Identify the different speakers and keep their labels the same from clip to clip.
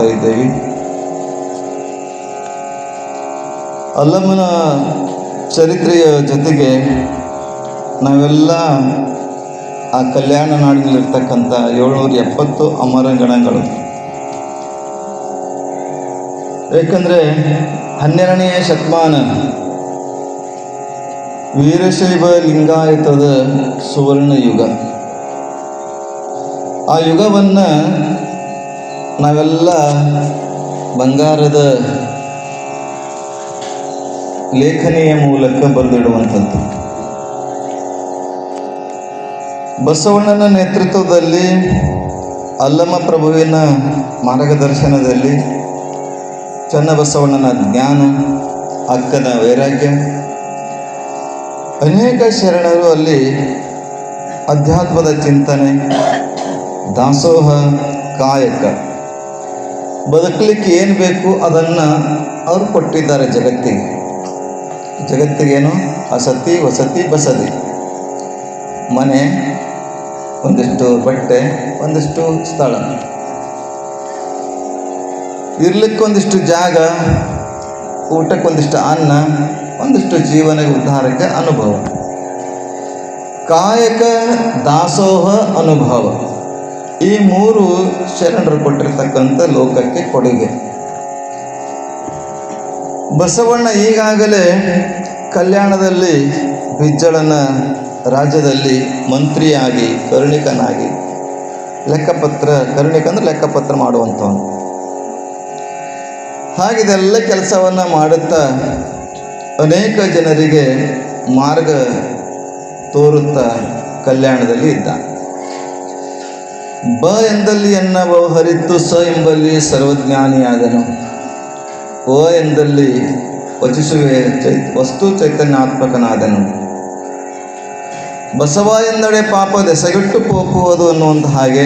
Speaker 1: ಮಾಡ್ತಾ ಇದ್ದೇವೆ. ಅಲ್ಲಮ್ಮನ ಚರಿತ್ರೆಯ ಜೊತೆಗೆ ನಾವೆಲ್ಲ ಆ ಕಲ್ಯಾಣ ನಾಡಿನಲ್ಲಿರ್ತಕ್ಕಂಥ 770 ಅಮರಗಣಗಳು. ಏಕೆಂದರೆ 12ನೇ ಶತಮಾನ ವೀರಶೈವ ಲಿಂಗಾಯತದ ಸುವರ್ಣ ಯುಗ. ಆ ಯುಗವನ್ನು ನಾವೆಲ್ಲ ಬಂಗಾರದ ಲೇಖನಿಯ ಮೂಲಕ ಬರೆದಿಡುವಂಥದ್ದು. ಬಸವಣ್ಣನ ನೇತೃತ್ವದಲ್ಲಿ, ಅಲ್ಲಮ ಪ್ರಭುವಿನ ಮಾರ್ಗದರ್ಶನದಲ್ಲಿ, ಚನ್ನಬಸವಣ್ಣನ ಜ್ಞಾನ, ಅಕ್ಕನ ವೈರಾಗ್ಯ, ಅನೇಕ ಶರಣರು ಅಲ್ಲಿ ಅಧ್ಯಾತ್ಮದ ಚಿಂತನೆ, ದಾಸೋಹ, ಕಾಯಕ, ಬದುಕಲಿಕ್ಕೆ ಏನು ಬೇಕು ಅದನ್ನು ಅವರು ಕೊಟ್ಟಿದ್ದಾರೆ ಜಗತ್ತಿಗೆ. ಜಗತ್ತಿಗೇನು? ಅಸತಿ, ವಸತಿ, ಬಸದಿ, ಮನೆ, ಒಂದಿಷ್ಟು ಬಟ್ಟೆ, ಒಂದಿಷ್ಟು ಸ್ಥಳ, ಇರ್ಲಿಕ್ಕೊಂದಿಷ್ಟು ಜಾಗ, ಊಟಕ್ಕೊಂದಿಷ್ಟು ಅನ್ನ, ಒಂದಿಷ್ಟು ಜೀವನ ಉದ್ಧಾರಕ್ಕೆ ಅನುಭವ. ಕಾಯಕ, ದಾಸೋಹ, ಅನುಭವ, ಈ 3 ಶರಣರು ಕೊಟ್ಟಿರ್ತಕ್ಕಂಥ ಲೋಕಕ್ಕೆ ಕೊಡುಗೆ. ಬಸವಣ್ಣ ಈಗಾಗಲೇ ಕಲ್ಯಾಣದಲ್ಲಿ, ಬಿಜ್ಜಳನ ರಾಜ್ಯದಲ್ಲಿ ಮಂತ್ರಿಯಾಗಿ, ಕರುಣಿಕನಾಗಿ, ಕರುಣಿಕ ಅಂದರೆ ಲೆಕ್ಕಪತ್ರ ಮಾಡುವಂಥವನು. ಹಾಗಿದೆಲ್ಲ ಕೆಲಸವನ್ನು ಮಾಡುತ್ತಾ ಅನೇಕ ಜನರಿಗೆ ಮಾರ್ಗ ತೋರುತ್ತಾ ಕಲ್ಯಾಣದಲ್ಲಿ ಇದ್ದ. ಬ ಎಂದಲ್ಲಿ ಎನ್ನವ ಹರಿತು, ಸ ಎಂಬಲ್ಲಿ ಸರ್ವಜ್ಞಾನಿಯಾದನು, ಓ ಎಂದಲ್ಲಿ ವಚಿಸುವೆ ವಸ್ತು ಚೈತನ್ಯಾತ್ಮಕನಾದನು. ಬಸವ ಎಂದಡೆ ಪಾಪ ದೆಸಗಿಟ್ಟು ಪೋಪುವುದು ಅನ್ನುವಂಥ ಹಾಗೆ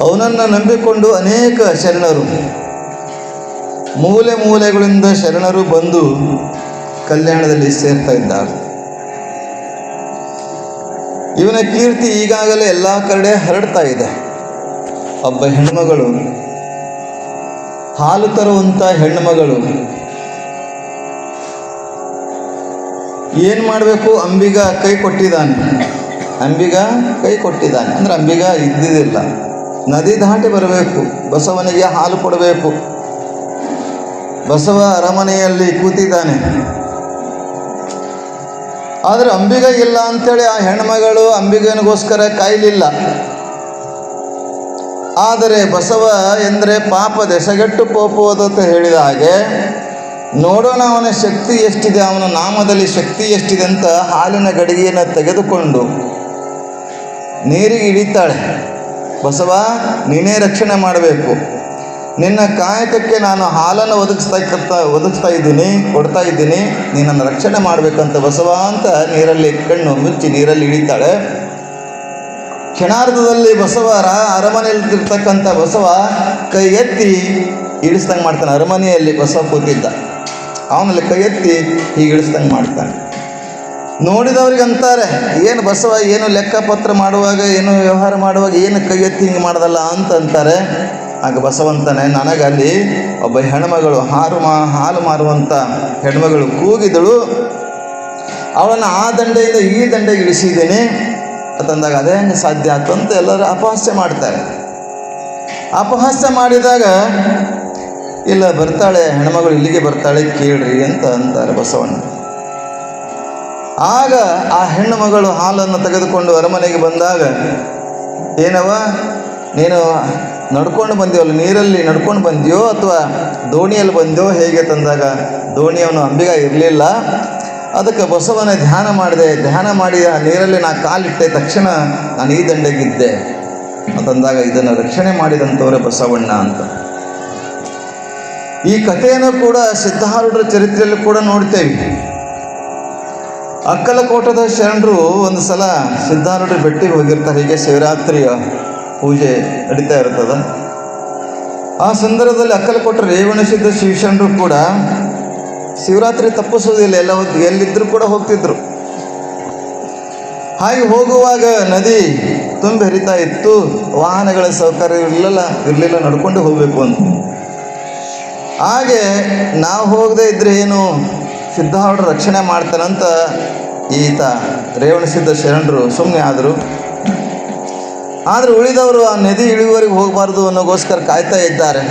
Speaker 1: ಅವನನ್ನು ನಂಬಿಕೊಂಡು ಅನೇಕ ಶರಣರು, ಮೂಲೆ ಮೂಲೆಗಳಿಂದ ಶರಣರು ಬಂದು ಕಲ್ಯಾಣದಲ್ಲಿ ಸೇರ್ತಾ ಇದ್ದಾರೆ. ಇವನ ಕೀರ್ತಿ ಈಗಾಗಲೇ ಎಲ್ಲ ಕಡೆ ಹರಡ್ತಾ ಇದೆ. ಒಬ್ಬ ಹೆಣ್ಮಗಳು, ಹಾಲು ತರುವಂಥ ಹೆಣ್ಣುಮಗಳು, ಏನು ಮಾಡಬೇಕು? ಅಂಬಿಗ ಕೈ ಕೊಟ್ಟಿದ್ದಾನೆ. ಅಂಬಿಗ ಕೈ ಕೊಟ್ಟಿದ್ದಾನೆ ಅಂದರೆ ಅಂಬಿಗ ಇದ್ದಿದ್ದಿಲ್ಲ. ನದಿ ದಾಟಿ ಬರಬೇಕು, ಬಸವನಿಗೆ ಹಾಲು ಕೊಡಬೇಕು. ಬಸವ ಅರಮನೆಯಲ್ಲಿ ಕೂತಿದ್ದಾನೆ. ಆದರೆ ಅಂಬಿಗ ಇಲ್ಲ ಅಂಥೇಳಿ ಆ ಹೆಣ್ಮಗಳು ಅಂಬಿಗನಿಗೋಸ್ಕರ ಕಾಯಲಿಲ್ಲ. ಆದರೆ ಬಸವ ಎಂದರೆ ಪಾಪ ದೆಸಗೆಟ್ಟು ಪೋಪುವುದು ಅಂತ ಹೇಳಿದ ಹಾಗೆ, ನೋಡೋಣ ಅವನ ಶಕ್ತಿ ಎಷ್ಟಿದೆ, ಅವನ ನಾಮದಲ್ಲಿ ಶಕ್ತಿ ಎಷ್ಟಿದೆ ಅಂತ ಹಾಲಿನ ಗಡಿಗೆಯನ್ನು ತೆಗೆದುಕೊಂಡು ನೀರಿಗೆ ಇಳಿತಾಳೆ. ಬಸವ, ನೀನೇ ರಕ್ಷಣೆ ಮಾಡಬೇಕು, ನಿನ್ನ ಕಾಯಕಕ್ಕೆ ನಾನು ಹಾಲನ್ನು ಒದಗಿಸ್ತಾ ಇದ್ದೀನಿ, ಕೊಡ್ತಾ ಇದ್ದೀನಿ, ನೀನನ್ನು ರಕ್ಷಣೆ ಮಾಡಬೇಕಂತ ಬಸವ ಅಂತ ನೀರಲ್ಲಿ ಕಣ್ಣು ಮುಚ್ಚಿ ನೀರಲ್ಲಿ ಇಳಿತಾಳೆ. ಕ್ಷಣಾರ್ಧದಲ್ಲಿ ಬಸವರ ಅರಮನೆಯಲ್ಲಿರ್ತಕ್ಕಂಥ ಬಸವ ಕೈ ಎತ್ತಿ ಇಳಿಸ್ದಂಗೆ ಮಾಡ್ತಾನೆ. ಅರಮನೆಯಲ್ಲಿ ಬಸವ ಕೂತಿದ್ದ, ಅವನಲ್ಲಿ ಕೈ ಎತ್ತಿ ಹೀಗೆ ಇಳಿಸ್ದಂಗೆ ಮಾಡ್ತಾನೆ. ನೋಡಿದವ್ರಿಗೆ ಅಂತಾರೆ, ಏನು ಬಸವ ಏನು ಲೆಕ್ಕಪತ್ರ ಮಾಡುವಾಗ, ಏನು ವ್ಯವಹಾರ ಮಾಡುವಾಗ ಏನು ಕೈ ಎತ್ತಿ ಹಿಂಗೆ ಮಾಡೋದಲ್ಲ ಅಂತ ಅಂತಾರೆ. ಆಗ ಬಸವಂತನೇ, ನನಗಲ್ಲಿ ಒಬ್ಬ ಹೆಣ್ಮಗಳು, ಹಾಲು ಮಾರುವಂಥ ಹೆಣ್ಮಗಳು ಕೂಗಿದಳು, ಅವಳನ್ನು ಆ ದಂಡೆಯಿಂದ ಈ ದಂಡೆಗೆ ಇಳಿಸಿದ್ದೀನಿ ಅಂತಂದಾಗ ಅದೇ ಹೆಂಗೆ ಸಾಧ್ಯ ಆಯ್ತು ಅಂತ ಎಲ್ಲರೂ ಅಪಹಾಸ್ಯ ಮಾಡ್ತಾರೆ. ಅಪಹಾಸ್ಯ ಮಾಡಿದಾಗ, ಇಲ್ಲ ಬರ್ತಾಳೆ ಹೆಣ್ಮಗಳು, ಇಲ್ಲಿಗೆ ಬರ್ತಾಳೆ ಕೇಳ್ರಿ ಅಂತ ಅಂತಾರೆ ಬಸವಣ್ಣ. ಆಗ ಆ ಹೆಣ್ಣು ಮಗಳು ಹಾಲನ್ನು ತೆಗೆದುಕೊಂಡು ಅರಮನೆಗೆ ಬಂದಾಗ, ಏನವ ನೀನು ನಡ್ಕೊಂಡು ಬಂದಿವಲ್ಲ, ನೀರಲ್ಲಿ ನಡ್ಕೊಂಡು ಬಂದಿಯೋ ಅಥವಾ ದೋಣಿಯಲ್ಲಿ ಬಂದಿಯೋ ಹೇಗೆ ತಂದಾಗ, ದೋಣಿಯವನು ಅಂಬಿಗ ಇರಲಿಲ್ಲ. ಅದಕ್ಕೆ ಬಸವನ ಧ್ಯಾನ ಮಾಡಿ ಆ ನೀರಲ್ಲಿ ನಾ ಕಾಲಿಟ್ಟೆ ತಕ್ಷಣ ನಾನು ಈ ದಂಡೆಗಿದ್ದೆ ಅಂತಂದಾಗ, ಇದನ್ನು ರಕ್ಷಣೆ ಮಾಡಿದಂಥವರೇ ಬಸವಣ್ಣ ಅಂತ. ಈ ಕಥೆಯನ್ನು ಕೂಡ ಸಿದ್ಧಾರೂಢರ ಚರಿತ್ರೆಯಲ್ಲಿ ಕೂಡ ನೋಡ್ತೇವೆ. ಅಕ್ಕಲಕೋಟದ ಶರಣರು ಒಂದು ಸಲ ಸಿದ್ಧಾರೂಢರ ಬೆಟ್ಟಿಗೆ ಹೋಗಿರ್ತಾರೆ. ಹೀಗೆ ಶಿವರಾತ್ರಿಯ ಪೂಜೆ ನಡೀತಾ ಇರ್ತದೆ. ಆ ಸಂದರ್ಭದಲ್ಲಿ ಅಕ್ಕಲಕೋಟೆ ರೇವಣಸಿದ್ಧ ಶಿವಶರಣರು ಕೂಡ ಶಿವರಾತ್ರಿ ತಪ್ಪಿಸೋದಿಲ್ಲ, ಎಲ್ಲಿದ್ದರೂ ಕೂಡ ಹೋಗ್ತಿದ್ರು. ಹಾಗೆ ಹೋಗುವಾಗ ನದಿ ತುಂಬಿ ಹರಿತಾ ಇತ್ತು. ವಾಹನಗಳ ಸೌಕರ್ಯ ಇರಲಿಲ್ಲ, ನಡ್ಕೊಂಡು ಹೋಗಬೇಕು ಅಂತ. ಹಾಗೆ ನಾವು ಹೋಗದೆ ಇದ್ರೆ ಏನು ಸಿದ್ಧಾರೂಢ ರಕ್ಷಣೆ ಮಾಡ್ತಾನಂತ ಈತ ರೇವಣಸಿದ್ಧ ಶರಣರು ಸುಮ್ಮನೆ ಆದರು. ಆದರೆ ಉಳಿದವರು ಆ ನದಿ ಇಳಿಯುವವರೆಗೆ ಹೋಗಬಾರ್ದು ಅನ್ನೋಗೋಸ್ಕರ ಕಾಯ್ತಾ ಇದ್ದಾರೆ.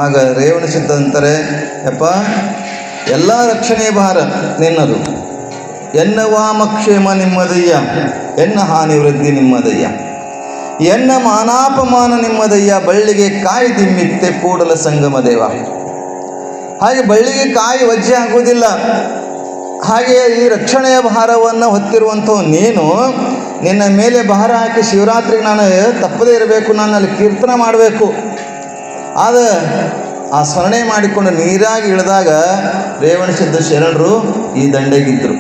Speaker 1: ಆಗ ರೇವಣಸಿದ್ಧ ಅಂತಾರೆ, ಯಪ್ಪ, ಎಲ್ಲ ರಕ್ಷಣೆಯ ಭಾರ ನಿನ್ನದು. ಎನ್ನ ವಾಮಕ್ಷೇಮ ನಿಮ್ಮದಯ್ಯ, ಎನ್ನ ಹಾನಿ ವೃದ್ಧಿ ನಿಮ್ಮದಯ್ಯ, ಎನ್ನ ಮಾನಾಪಮಾನ ನಿಮ್ಮದಯ್ಯ, ಬಳ್ಳಿಗೆ ಕಾಯಿ ದಿಮ್ಮಿತ್ತೆ ಕೂಡಲ ಸಂಗಮ ದೇವ. ಹಾಗೆ ಬಳ್ಳಿಗೆ ಕಾಯಿ ವಜ್ಜೆ ಆಗೋದಿಲ್ಲ. ಹಾಗೆ ಈ ರಕ್ಷಣೆಯ ಭಾರವನ್ನು ಹೊತ್ತಿರುವಂಥವು ನೀನು, ನಿನ್ನ ಮೇಲೆ ಭಾರ ಹಾಕಿ ಶಿವರಾತ್ರಿಗೆ ನಾನು ತಪ್ಪದೇ ಇರಬೇಕು, ನಾನು ಅಲ್ಲಿ ಕೀರ್ತನ ಮಾಡಬೇಕು. ಆದ ಆ ಸ್ಮರಣೆ ಮಾಡಿಕೊಂಡು ನೀರಾಗಿ ಇಳಿದಾಗ ರೇವಣಸಿದ್ಧ ಶರಣರು ಈ ದಂಡೆಗಿದ್ದರು.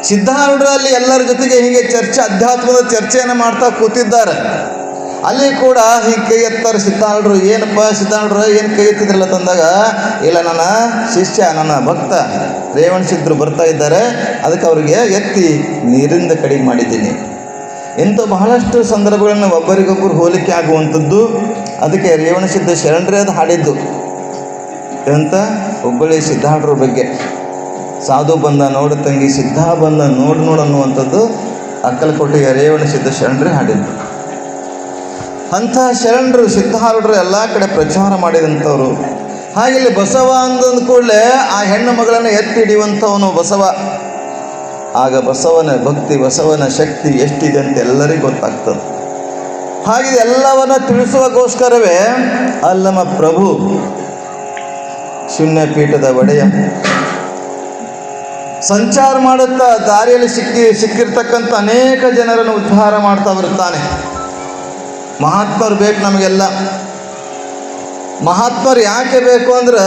Speaker 1: ಸಿದ್ಧಾರೂಢರಲ್ಲಿ ಎಲ್ಲರ ಜೊತೆಗೆ ಹೀಗೆ ಅಧ್ಯಾತ್ಮದ ಚರ್ಚೆಯನ್ನು ಮಾಡ್ತಾ ಕೂತಿದ್ದಾರೆ. ಅಲ್ಲಿ ಕೂಡ ಹೀಗೆ ಕೈ ಎತ್ತಾರೆ ಸಿದ್ಧಾರೂಢರು. ಏನಪ್ಪ ಸಿದ್ಧಾರೂಢರು ಏನು ಕೈ ಎತ್ತಿದ್ರಲ್ಲ ತಂದಾಗ, ಇಲ್ಲ ನನ್ನ ಶಿಷ್ಯ, ನನ್ನ ಭಕ್ತ ರೇವಣಸಿದ್ಧರು ಬರ್ತಾ ಇದ್ದಾರೆ, ಅದಕ್ಕೆ ಅವರಿಗೆ ಎತ್ತಿ ನೀರಿಂದ ಕಡಿಮೆ ಮಾಡಿದ್ದೀನಿ. ಇಂಥ ಬಹಳಷ್ಟು ಸಂದರ್ಭಗಳನ್ನು ಒಬ್ಬರಿಗೊಬ್ಬರು ಹೋಲಿಕೆ ಆಗುವಂಥದ್ದು. ಅದಕ್ಕೆ ರೇವಣಸಿದ್ಧ ಶರಣರೇ ಅದು ಹಾಡಿದ್ದು ಎಂತ ಹುಬ್ಬಳ್ಳಿ ಸಿದ್ಧಾರೂಢರ ಬಗ್ಗೆ. ಸಾಧು ಬಂದ ನೋಡು ತಂಗಿ, ಸಿದ್ಧ ಬಂದ ನೋಡು ಅನ್ನುವಂಥದ್ದು ಅಕ್ಕಲಕೋಟೆಯ ರೇವಣಸಿದ್ಧ ಶರಣರೇ ಹಾಡಿದ್ದು. ಅಂಥ ಶರಣರು ಸಿದ್ಧಾರೂಢರು ಎಲ್ಲ ಕಡೆ ಪ್ರಚಾರ ಮಾಡಿದಂಥವ್ರು. ಹಾಗೆ ಇಲ್ಲಿ ಬಸವ ಅಂದಂದ ಕೂಡಲೇ ಆ ಹೆಣ್ಣು ಮಗಳನ್ನು ಎತ್ತಿ ಹಿಡಿಯುವಂಥವನು ಬಸವ. ಆಗ ಬಸವನ ಭಕ್ತಿ, ಬಸವನ ಶಕ್ತಿ ಎಷ್ಟಿದೆ ಅಂತ ಎಲ್ಲರಿಗೂ ಗೊತ್ತಾಗ್ತದೆ. ಹಾಗೆ ಎಲ್ಲವನ್ನ ತಿಳಿಸುವಗೋಸ್ಕರವೇ ಅಲ್ಲಮ ಪ್ರಭು ಶೂನ್ಯ ಪೀಠದ ಒಡೆಯ ಸಂಚಾರ ಮಾಡುತ್ತಾ ದಾರಿಯಲ್ಲಿ ಸಿಕ್ಕಿರ್ತಕ್ಕಂಥ ಅನೇಕ ಜನರನ್ನು ಉದ್ಧಾರ ಮಾಡ್ತಾ ಬರುತ್ತಾನೆ. ಮಹಾತ್ಮರು ಬೇಕು ನಮಗೆಲ್ಲ. ಮಹಾತ್ಮರು ಯಾಕೆ ಬೇಕು ಅಂದ್ರೆ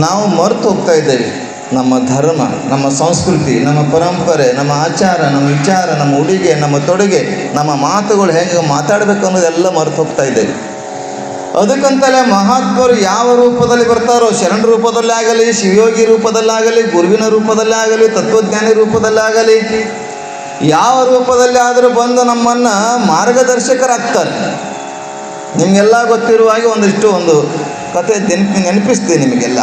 Speaker 1: ನಾವು ಮರೆತು ಹೋಗ್ತಾ ಇದ್ದೇವೆ. ನಮ್ಮ ಧರ್ಮ, ನಮ್ಮ ಸಂಸ್ಕೃತಿ, ನಮ್ಮ ಪರಂಪರೆ, ನಮ್ಮ ಆಚಾರ, ನಮ್ಮ ವಿಚಾರ, ನಮ್ಮ ಉಡುಗೆ, ನಮ್ಮ ತೊಡುಗೆ, ನಮ್ಮ ಮಾತುಗಳು ಹೆಂಗೆ ಮಾತಾಡಬೇಕು ಅನ್ನೋದೆಲ್ಲ ಮರೆತು ಹೋಗ್ತಾ ಇದ್ದೇವೆ. ಅದಕ್ಕಂತಲೇ ಮಹಾತ್ಮರು ಯಾವ ರೂಪದಲ್ಲಿ ಬರ್ತಾರೋ, ಶರಣ ರೂಪದಲ್ಲೇ ಆಗಲಿ, ಶಿವಯೋಗಿ ರೂಪದಲ್ಲಾಗಲಿ, ಗುರುವಿನ ರೂಪದಲ್ಲೇ ಆಗಲಿ, ತತ್ವಜ್ಞಾನಿ ರೂಪದಲ್ಲಾಗಲಿ, ಯಾವ ರೂಪದಲ್ಲಿ ಆದರೂ ಬಂದು ನಮ್ಮನ್ನು ಮಾರ್ಗದರ್ಶಕರಾಗ್ತಾರೆ. ನಿಮಗೆಲ್ಲ ಗೊತ್ತಿರುವ ಹಾಗೆ ಒಂದು ಕತೆ ನೆನಪಿಸ್ತೀನಿ. ನಿಮಗೆಲ್ಲ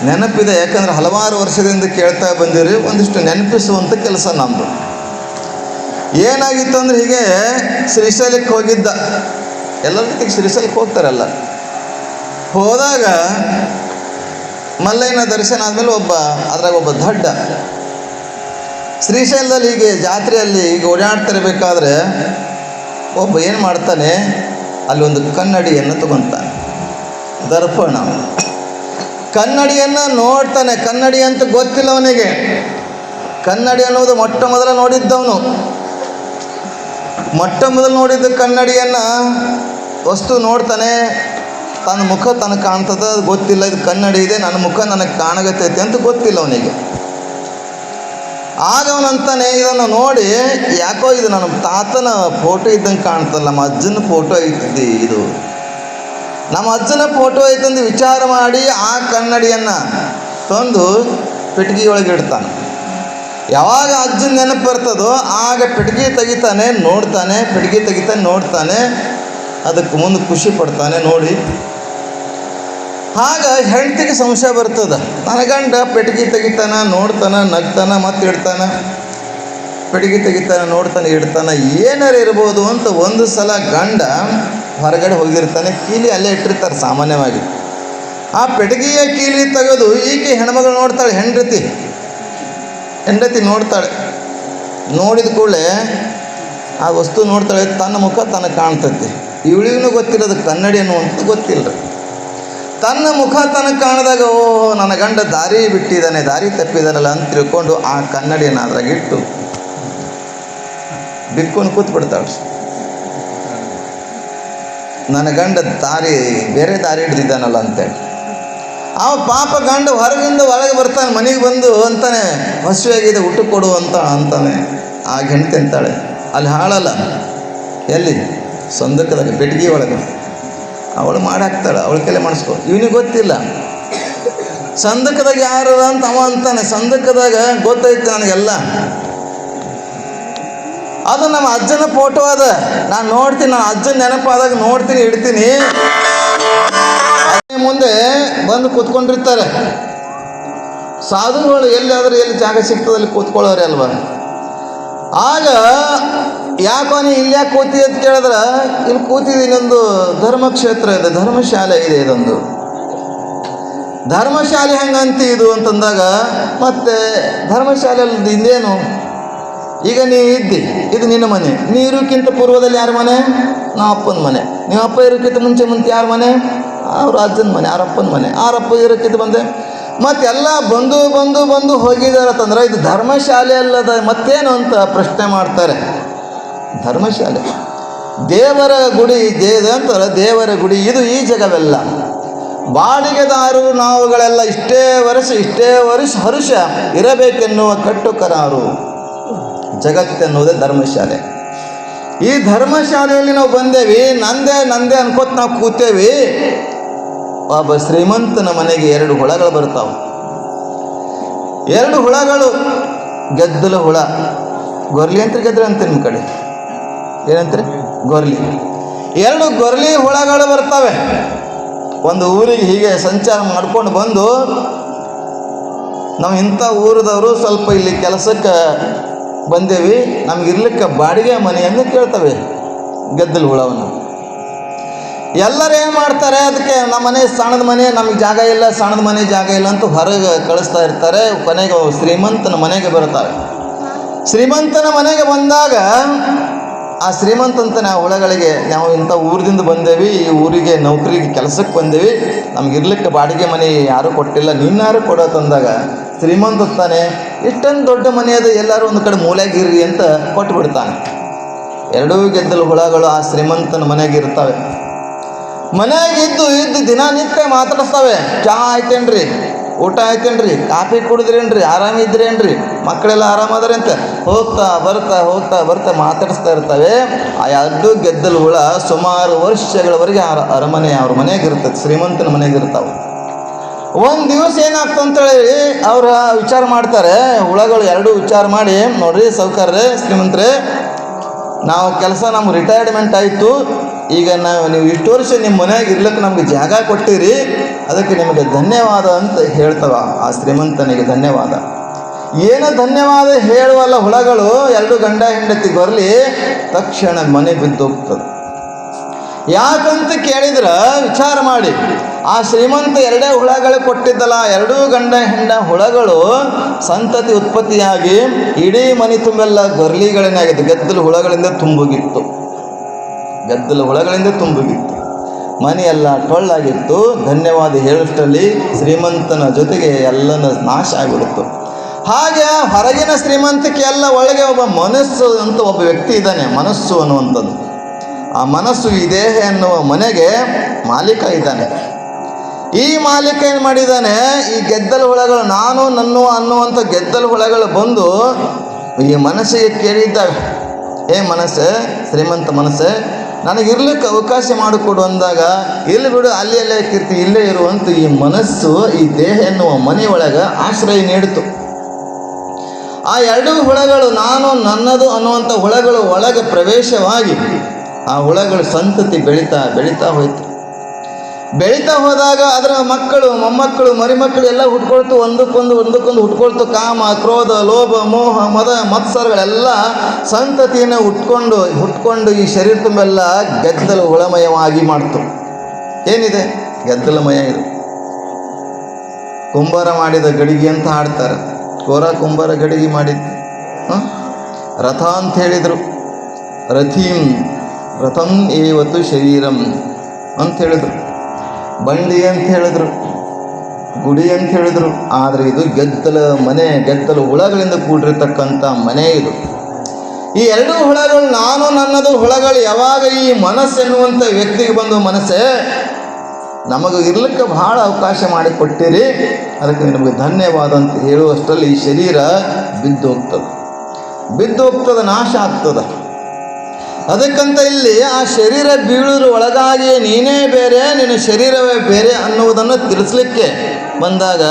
Speaker 1: ನೆನಪಿದೆ, ಯಾಕಂದರೆ ಹಲವಾರು ವರ್ಷದಿಂದ ಕೇಳ್ತಾ ಬಂದಿರಿ. ಒಂದಿಷ್ಟು ನೆನಪಿಸುವಂಥ ಕೆಲಸ ನಮ್ಮದು. ಏನಾಗಿತ್ತು ಅಂದರೆ, ಹೀಗೆ ಶ್ರೀಶೈಲಕ್ಕೆ ಹೋಗಿದ್ದ. ಎಲ್ಲರ ಜೊತೆಗೆ ಶ್ರೀಶೈಲಕ್ಕೆ ಹೋಗ್ತಾರಲ್ಲ. ಹೋದಾಗ ಮಲ್ಲಯ್ಯನ ದರ್ಶನ ಆದಮೇಲೆ ಅದ್ರಾಗ ಒಬ್ಬ ದಡ್ಡ ಶ್ರೀಶೈಲದಲ್ಲಿ ಹೀಗೆ ಜಾತ್ರೆಯಲ್ಲಿ ಈಗ ಓಡಾಡ್ತಿರ್ಬೇಕಾದ್ರೆ ಒಬ್ಬ ಏನು ಮಾಡ್ತಾನೆ, ಅಲ್ಲಿ ಒಂದು ಕನ್ನಡಿಯನ್ನು ತಗೊತಾನೆ, ದರ್ಪಣ. ಕನ್ನಡಿಯನ್ನು ನೋಡ್ತಾನೆ. ಕನ್ನಡಿ ಅಂತ ಗೊತ್ತಿಲ್ಲ ಅವನಿಗೆ. ಕನ್ನಡಿ ಅನ್ನೋದು ಮೊಟ್ಟ ಮೊದಲು ನೋಡಿದ್ದವನು. ಮೊಟ್ಟ ಮೊದಲು ನೋಡಿದ್ದ ಕನ್ನಡಿಯನ್ನು ವಸ್ತು ನೋಡ್ತಾನೆ. ತನ್ನ ಮುಖ ತನಗೆ ಕಾಣ್ತದೆ, ಅದು ಗೊತ್ತಿಲ್ಲ. ಇದು ಕನ್ನಡಿ ಇದೆ, ನನ್ನ ಮುಖ ನನಗೆ ಕಾಣಗತ್ತೈತೆ ಅಂತ ಗೊತ್ತಿಲ್ಲ ಅವನಿಗೆ. ಆಗ ಅವನಂತಾನೆ, ಇದನ್ನು ನೋಡಿ ಯಾಕೋ ಇದು ನನ್ನ ತಾತನ ಫೋಟೋ ಇದ್ದಂಗೆ ಕಾಣ್ತಲ್ಲ, ನಮ್ಮ ಅಜ್ಜನ ಫೋಟೋ ಐತಿದ್ದಿ, ಇದು ನಮ್ಮ ಅಜ್ಜನ ಫೋಟೋ ಐತಂದು ವಿಚಾರ ಮಾಡಿ ಆ ಕನ್ನಡಿಯನ್ನು ತಂದು ಪೆಟ್ಟಿಗೆ ಒಳಗೆ ಇಡ್ತಾನೆ. ಯಾವಾಗ ಅಜ್ಜನ ನೆನಪು ಬರ್ತದೋ ಆಗ ಪೆಟ್ಟಿಗೆ ತೆಗಿತಾನೆ, ನೋಡ್ತಾನೆ, ಪೆಟ್ಟಿಗೆ ತೆಗಿತಾನೆ, ನೋಡ್ತಾನೆ. ಅದಕ್ಕೆ ಮುಂದೆ ಖುಷಿ ಪಡ್ತಾನೆ ನೋಡಿ. ಆಗ ಹೆಂಡತಿಗೆ ಸಂಶಯ ಬರ್ತದೆ. ನನ್ನ ಗಂಡ ಪೆಟ್ಟಿಗೆ ತೆಗಿತಾನೆ, ನೋಡ್ತಾನೆ, ನಗ್ತಾನೆ, ಮತ್ತೆ ಇಡ್ತಾನೆ. ಪೆಟ್ಟಿಗೆ ತೆಗಿತಾನೆ, ನೋಡ್ತಾನೆ, ಇಡ್ತಾನೆ, ಏನಾರು ಇರ್ಬೋದು ಅಂತ ಒಂದು ಸಲ ಗಂಡ ಹೊರಗಡೆ ಹೋಗಿರ್ತಾನೆ. ಕೀಲಿ ಅಲ್ಲೇ ಇಟ್ಟಿರ್ತಾರೆ ಸಾಮಾನ್ಯವಾಗಿ. ಆ ಪೆಟ್ಟಿಗೆಯ ಕೀಲಿ ತೆಗೆದು ಈಕೆ ಹೆಣ್ಮಗಳು ನೋಡ್ತಾಳೆ. ಹೆಂಡತಿ ನೋಡ್ತಾಳೆ. ನೋಡಿದ ಕೂಡಲೇ ಆ ವಸ್ತು ನೋಡ್ತಾಳೆ. ತನ್ನ ಮುಖ ತನಗೆ ಕಾಣ್ತೈತಿ. ಇವಳಿಗೂ ಗೊತ್ತಿರೋದು ಕನ್ನಡಿ ಅನ್ನುವಂಥ ಗೊತ್ತಿಲ್ಲ. ತನ್ನ ಮುಖ ತನಗೆ ಕಾಣಿದಾಗ, ಓಹೋ ನನ್ನ ಗಂಡ ದಾರಿ ಬಿಟ್ಟಿದ್ದಾನೆ, ದಾರಿ ತಪ್ಪಿದ್ದಾನಲ್ಲ ಅಂತ ತಿಳ್ಕೊಂಡು ಆ ಕನ್ನಡಿಯನ್ನು ಅದ್ರಾಗಿಟ್ಟು ಬಿಕ್ಕೊಂಡು ಕೂತ್ಬಿಡ್ತಾಳೆ. ನನ್ನ ಗಂಡ ಬೇರೆ ದಾರಿ ಹಿಡ್ದಿದ್ದಾನಲ್ಲ ಅಂತೇಳಿ. ಆ ಪಾಪ ಗಂಡ ಹೊರಗಿಂದ ಒಳಗೆ ಬರ್ತಾನೆ. ಮನೆಗೆ ಬಂದು ಅಂತಾನೆ, ಹಸುವಾಗಿದೆ, ಊಟ ಕೊಡು ಅಂತಾನೆ. ಆ ಹೆಂಡತಿ ಅಂತಾಳೆ, ಅಲ್ಲಿ ಹಾಳಲ್ಲ, ಎಲ್ಲಿ ಸಂದಕದಾಗ ಪೆಟ್ಟಿಗೆ ಒಳಗೆ ಅವಳು ಮಾಡಾಕ್ತಾಳೆ, ಅವಳ ಕೈಲೇ ಮಾಡಿಸ್ಕೊ. ಇವನಿಗೆ ಗೊತ್ತಿಲ್ಲ ಸಂದಕದಾಗ ಯಾರು ಅಂತ ಅವ ಅಂತಾನೆ. ಸಂದಕದಾಗ ಗೊತ್ತೈತೆ ನನಗೆಲ್ಲ. ಅದು ನಮ್ಮ ಅಜ್ಜನ ಫೋಟೋ ಅದ. ನಾನು ನೋಡ್ತೀನಿ, ನಾನು ಅಜ್ಜನ ನೆನಪಾದಾಗ ನೋಡ್ತೀನಿ, ಇಡ್ತೀನಿ. ಮುಂದೆ ಬಂದು ಕೂತ್ಕೊಂಡಿರ್ತಾರೆ ಸಾಧುಗಳು. ಎಲ್ಲಿಯಾದರೂ ಎಲ್ಲಿ ಜಾಗ ಸಿಗ್ತದಲ್ಲಿ ಕೂತ್ಕೊಳ್ಳೋರೆ ಅಲ್ವ. ಆಗ ಯಾಕೋ ನೀ ಇಲ್ಲಿ ಯಾಕೆ ಕೂತಿ ಅಂತ ಕೇಳಿದ್ರೆ, ಇಲ್ಲಿ ಕೂತಿದ್ದೀನಿ, ಒಂದು ಧರ್ಮಕ್ಷೇತ್ರ ಇದೆ, ಧರ್ಮಶಾಲೆ ಇದೆ, ಇದೊಂದು ಧರ್ಮಶಾಲೆ ಹೆಂಗಂತಿ ಇದು ಅಂತಂದಾಗ, ಮತ್ತೆ ಧರ್ಮಶಾಲೆಯಲ್ಲಿ ಇನ್ನೇನು, ಈಗ ನೀ ಇದ್ದಿ, ಇದು ನಿನ್ನ ಮನೆ. ನೀ ಇರೋಕ್ಕಿಂತ ಪೂರ್ವದಲ್ಲಿ ಯಾರ ಮನೆ? ನಮ್ಮ ಅಪ್ಪನ ಮನೆ. ನೀವು ಅಪ್ಪ ಇರೋಕ್ಕಿಂತ ಮುಂಚೆ ಯಾರ ಮನೆ? ಅವ್ರ ಅಜ್ಜನ ಮನೆ, ಅವರಪ್ಪನ ಮನೆ. ಅವರಪ್ಪ ಇರೋಕ್ಕಿಂತ ಬಂದೆ ಮತ್ತೆಲ್ಲ ಬಂದು ಹೋಗಿದಾರತ್ತಂದ್ರೆ ಇದು ಧರ್ಮಶಾಲೆ ಅಲ್ಲದ ಮತ್ತೇನು ಅಂತ ಪ್ರಶ್ನೆ ಮಾಡ್ತಾರೆ. ಧರ್ಮಶಾಲೆ ದೇವರ ಗುಡಿ ಅಂತಾರೆ. ದೇವರ ಗುಡಿ ಇದು ಈ ಜಗವೆಲ್ಲ. ಬಾಡಿಗೆದಾರರು ನಾವುಗಳೆಲ್ಲ ಇಷ್ಟೇ ವರ್ಷ ಹರುಷ ಇರಬೇಕೆನ್ನುವ ಕಟ್ಟು ಕರಾರು ಜಗತ್ತೆನ್ನುವುದೇ ಧರ್ಮಶಾಲೆ. ಈ ಧರ್ಮಶಾಲೆಯಲ್ಲಿ ನಾವು ಬಂದೇವಿ, ನಂದೇ ಅನ್ಕೋತ ನಾವು ಕೂತೇವಿ. ಒಬ್ಬ ಶ್ರೀಮಂತನ ಮನೆಗೆ 2 ಹುಳಗಳು ಬರ್ತಾವೆ. 2 ಹುಳಗಳು, ಗೆದ್ದಲು ಹುಳ, ಗೊರ್ಲಿ ಅಂತ ಗೆದ್ರೆ ಅಂತ ನಿಮ್ಮ ಕಡೆ ಏನಂತಾರೆ? ಗೊರ್ಲಿ. 2 ಗೊರ್ಲಿ ಹುಳಗಳು ಬರ್ತವೆ. ಒಂದು ಊರಿಗೆ ಹೀಗೆ ಸಂಚಾರ ಮಾಡ್ಕೊಂಡು ಬಂದು, ನಾವು ಇಂಥ ಊರದವರು ಸ್ವಲ್ಪ ಇಲ್ಲಿ ಕೆಲಸಕ್ಕೆ ಬಂದೇವಿ, ನಮಗಿರ್ಲಿಕ್ಕೆ ಬಾಡಿಗೆ ಮನೆಯನ್ನು ಕೇಳ್ತವೆ ಗೆದ್ದಲು ಹುಳವನ್ನು. ಎಲ್ಲರೂ ಏನು ಮಾಡ್ತಾರೆ, ಅದಕ್ಕೆ ನಮ್ಮ ಮನೆ ಸಣ್ಣದ ಮನೆ, ನಮಗೆ ಜಾಗ ಇಲ್ಲ, ಸಣ್ಣದ ಮನೆ ಜಾಗ ಇಲ್ಲ ಅಂತ ಹೊರಗೆ ಕಳಿಸ್ತಾ ಇರ್ತಾರೆ. ಕೊನೆಗೆ ಶ್ರೀಮಂತನ ಮನೆಗೆ ಬರ್ತಾರೆ. ಶ್ರೀಮಂತನ ಮನೆಗೆ ಬಂದಾಗ ಆ ಶ್ರೀಮಂತಂತನ ಆ ಹುಳಗಳಿಗೆ, ನಾವು ಇಂಥ ಊರಿಂದ ಬಂದೇವಿ, ಈ ಊರಿಗೆ ನೌಕರಿಗೆ ಕೆಲಸಕ್ಕೆ ಬಂದೇವಿ, ನಮಗಿರ್ಲಿಕ್ಕೆ ಬಾಡಿಗೆ ಮನೆ ಯಾರೂ ಕೊಟ್ಟಿಲ್ಲ, ನೀನಾರು ಕೊಡೋ ತಂದಾಗ ಶ್ರೀಮಂತ ತಾನೆ, ಇಷ್ಟೊಂದು ದೊಡ್ಡ ಮನೆ ಅದು, ಎಲ್ಲರೂ ಒಂದು ಕಡೆ ಮೂಲೆಗಿರ್ರಿ ಅಂತ ಕೊಟ್ಟುಬಿಡ್ತಾನೆ. 2 ಗೆದ್ದಲು ಹುಳಗಳು ಆ ಶ್ರೀಮಂತನ ಮನೆಗೆ ಇರ್ತವೆ. ಮನೆಯಾಗಿದ್ದು ದಿನನಿತ್ಯ ಮಾತಾಡಿಸ್ತವೆ. ಚಹಾ ಆಯ್ತೇನ್ರಿ, ಊಟ ಆಯ್ತೇನ್ರಿ, ಕಾಫಿ ಕುಡಿದ್ರೇನ್ರಿ, ಆರಾಮಿದ್ರೇನ್ರಿ, ಮಕ್ಕಳೆಲ್ಲ ಆರಾಮದಾರೆ ಅಂತ ಹೋಗ್ತಾ ಬರ್ತಾ ಮಾತಾಡಿಸ್ತಾ ಇರ್ತವೆ. ಆ 2 ಗೆದ್ದಲು ಹುಳ ಸುಮಾರು ವರ್ಷಗಳವರೆಗೆ ಅರಮನೆ ಅವ್ರ ಮನೆಯಾಗಿರ್ತದೆ, ಶ್ರೀಮಂತನ ಮನೆಯಾಗಿರ್ತಾವೆ. ಒಂದು ದಿವಸ ಏನಾಗ್ತಂತೇಳಿ ಅವ್ರು ವಿಚಾರ ಮಾಡ್ತಾರೆ. ಹುಳಗಳು 2 ವಿಚಾರ ಮಾಡಿ, ನೋಡ್ರಿ ಸಾವ್ಕಾರ್ರೆ, ಶ್ರೀಮಂತರೇ, ನಾವು ಕೆಲಸ ನಮ್ಮ ರಿಟೈರ್ಮೆಂಟ್ ಆಯಿತು, ಈಗ ನೀವು ಇಷ್ಟು ವರ್ಷ ನಿಮ್ಮ ಮನೆಯಾಗ ಇರ್ಲಿಕ್ಕೆ ನಮ್ಗೆ ಜಾಗ ಕೊಟ್ಟಿರಿ, ಅದಕ್ಕೆ ನಿಮಗೆ ಧನ್ಯವಾದ ಅಂತ ಹೇಳ್ತವ. ಆ ಶ್ರೀಮಂತನಿಗೆ ಧನ್ಯವಾದ. ಏನು ಧನ್ಯವಾದ ಹೇಳುವಲ್ಲ ಹುಳಗಳು, 2 ಗಂಡ ಹೆಂಡತಿ ಬರಲಿ, ತಕ್ಷಣ ಮನೆ ಬಿದ್ದೋಗ್ತದೆ. ಯಾಕಂತ ಕೇಳಿದ್ರೆ ವಿಚಾರ ಮಾಡಿ, ಆ ಶ್ರೀಮಂತ 2 ಹುಳಗಳು ಕೊಟ್ಟಿದ್ದಲ್ಲ, 2 ಗಂಡ ಹೆಂಡ ಹುಳಗಳು ಸಂತತಿ ಉತ್ಪತ್ತಿಯಾಗಿ ಇಡೀ ಮನೆ ತುಂಬೆಲ್ಲ ಗೊರ್ಲಿಗಳೇನಾಗಿತ್ತು, ಗೆದ್ದಲು ಹುಳಗಳಿಂದ ತುಂಬೋಗಿತ್ತು. ಮನೆಯೆಲ್ಲ ಟೊಳ್ಳಾಗಿತ್ತು. ಧನ್ಯವಾದ ಹೇಳುವಷ್ಟರಲ್ಲಿ ಶ್ರೀಮಂತನ ಜೊತೆಗೆ ಎಲ್ಲನ ನಾಶ ಆಗಿಬಿಡ್ತು. ಹಾಗೆ ಹೊರಗಿನ ಶ್ರೀಮಂತಿಕೆ ಎಲ್ಲ ಒಳಗೆ ಒಬ್ಬ ಮನಸ್ಸು ಅಂತ ಒಬ್ಬ ವ್ಯಕ್ತಿ ಇದ್ದಾನೆ. ಮನಸ್ಸು ಅನ್ನುವಂಥದ್ದು, ಆ ಮನಸ್ಸು ಈ ದೇಹ ಎನ್ನುವ ಮನೆಗೆ ಮಾಲೀಕ ಇದ್ದಾನೆ. ಈ ಮಾಲೀಕ ಏನು ಮಾಡಿದ್ದಾನೆ, ಈ ಗೆದ್ದಲು ಹುಳಗಳು, ನಾನು ಅನ್ನುವಂಥ ಗೆದ್ದಲು ಹುಳಗಳು ಬಂದು ಈ ಮನಸ್ಸಿಗೆ ಕೇಳಿದ್ದಾವೆ, ಮನಸ್ಸೆ, ಶ್ರೀಮಂತ ಮನಸ್ಸೆ, ನನಗಿರ್ಲಿಕ್ಕೆ ಅವಕಾಶ ಮಾಡಿಕೊಡು ಅಂದಾಗ, ಇಲ್ಲಿ ಬಿಡು, ಅಲ್ಲೇ ಕೀರ್ತಿ, ಇಲ್ಲೇ ಇರುವಂಥ ಈ ಮನಸ್ಸು ಈ ದೇಹ ಎನ್ನುವ ಮನೆಯೊಳಗೆ ಆಶ್ರಯ ನೀಡಿತು. ಆ 2 ಹುಳಗಳು, ನಾನು ನನ್ನದು ಅನ್ನುವಂಥ ಹುಳಗಳು ಒಳಗೆ ಪ್ರವೇಶವಾಗಿ ಆ ಹುಳಗಳು ಸಂತತಿ ಬೆಳೀತಾ ಹೋಯ್ತು. ಬೆಳೀತಾ ಹೋದಾಗ ಅದರ ಮಕ್ಕಳು, ಮೊಮ್ಮಕ್ಕಳು, ಮರಿಮಕ್ಕಳು ಎಲ್ಲ ಹುಟ್ಕೊಳ್ತು, ಒಂದಕ್ಕೊಂದು ಹುಟ್ಕೊಳ್ತು. ಕಾಮ, ಕ್ರೋಧ, ಲೋಭ, ಮೋಹ, ಮದ, ಮತ್ಸರಗಳೆಲ್ಲ ಸಂತತಿಯನ್ನು ಹುಟ್ಕೊಂಡು ಈ ಶರೀರ ತುಂಬೆಲ್ಲ ಗೆದ್ದಲು ಹುಳಮಯವಾಗಿ ಮಾಡ್ತು. ಏನಿದೆ ಗೆದ್ದಲಮಯ ಇದು. ಕುಂಬಾರ ಮಾಡಿದ ಗಡಿಗೆ ಅಂತ ಹಾಡ್ತಾರೆ. ಕೋರ ಕುಂಬಾರ ಗಡಿಗೆ ಮಾಡಿದ್ದು. ರಥ ಅಂತ ಹೇಳಿದರು. ರಥಂ ಏವತ್ತು ಶರೀರಂ ಅಂತ ಹೇಳಿದರು. ಬಂಡಿ ಅಂತ ಹೇಳಿದ್ರು, ಗುಡಿ ಅಂತ ಹೇಳಿದ್ರು. ಆದರೆ ಇದು ಗೆದ್ದಲು ಹುಳಗಳಿಂದ ಕೂಡಿರ್ತಕ್ಕಂಥ ಮನೆ ಇದು. ಈ 2 ಹುಳಗಳು, ನಾನು ನನ್ನದು ಹುಳಗಳು ಯಾವಾಗ ಈ ಮನಸ್ಸೆನ್ನುವಂಥ ವ್ಯಕ್ತಿಗೆ ಬಂದು, ಮನಸ್ಸೇ, ನಮಗೆ ಇರ್ಲಿಕ್ಕೆ ಬಹಳ ಅವಕಾಶ ಮಾಡಿಕೊಟ್ಟಿರಿ, ಅದಕ್ಕೆ ನಿಮಗೆ ಧನ್ಯವಾದ ಅಂತ ಹೇಳುವಷ್ಟರಲ್ಲಿ ಈ ಶರೀರ ಬಿದ್ದು ಹೋಗ್ತದೆ, ನಾಶ ಆಗ್ತದೆ. ಅದಕ್ಕಂತ ಇಲ್ಲಿ ಆ ಶರೀರ ಬೀಳುವ ಒಳಗಾಗಿ ನೀನೇ ಬೇರೆ, ನಿನ್ನ ಶರೀರವೇ ಬೇರೆ ಅನ್ನುವುದನ್ನು ತಿಳಿಸ್ಲಿಕ್ಕೆ ಬಂದಾಗ,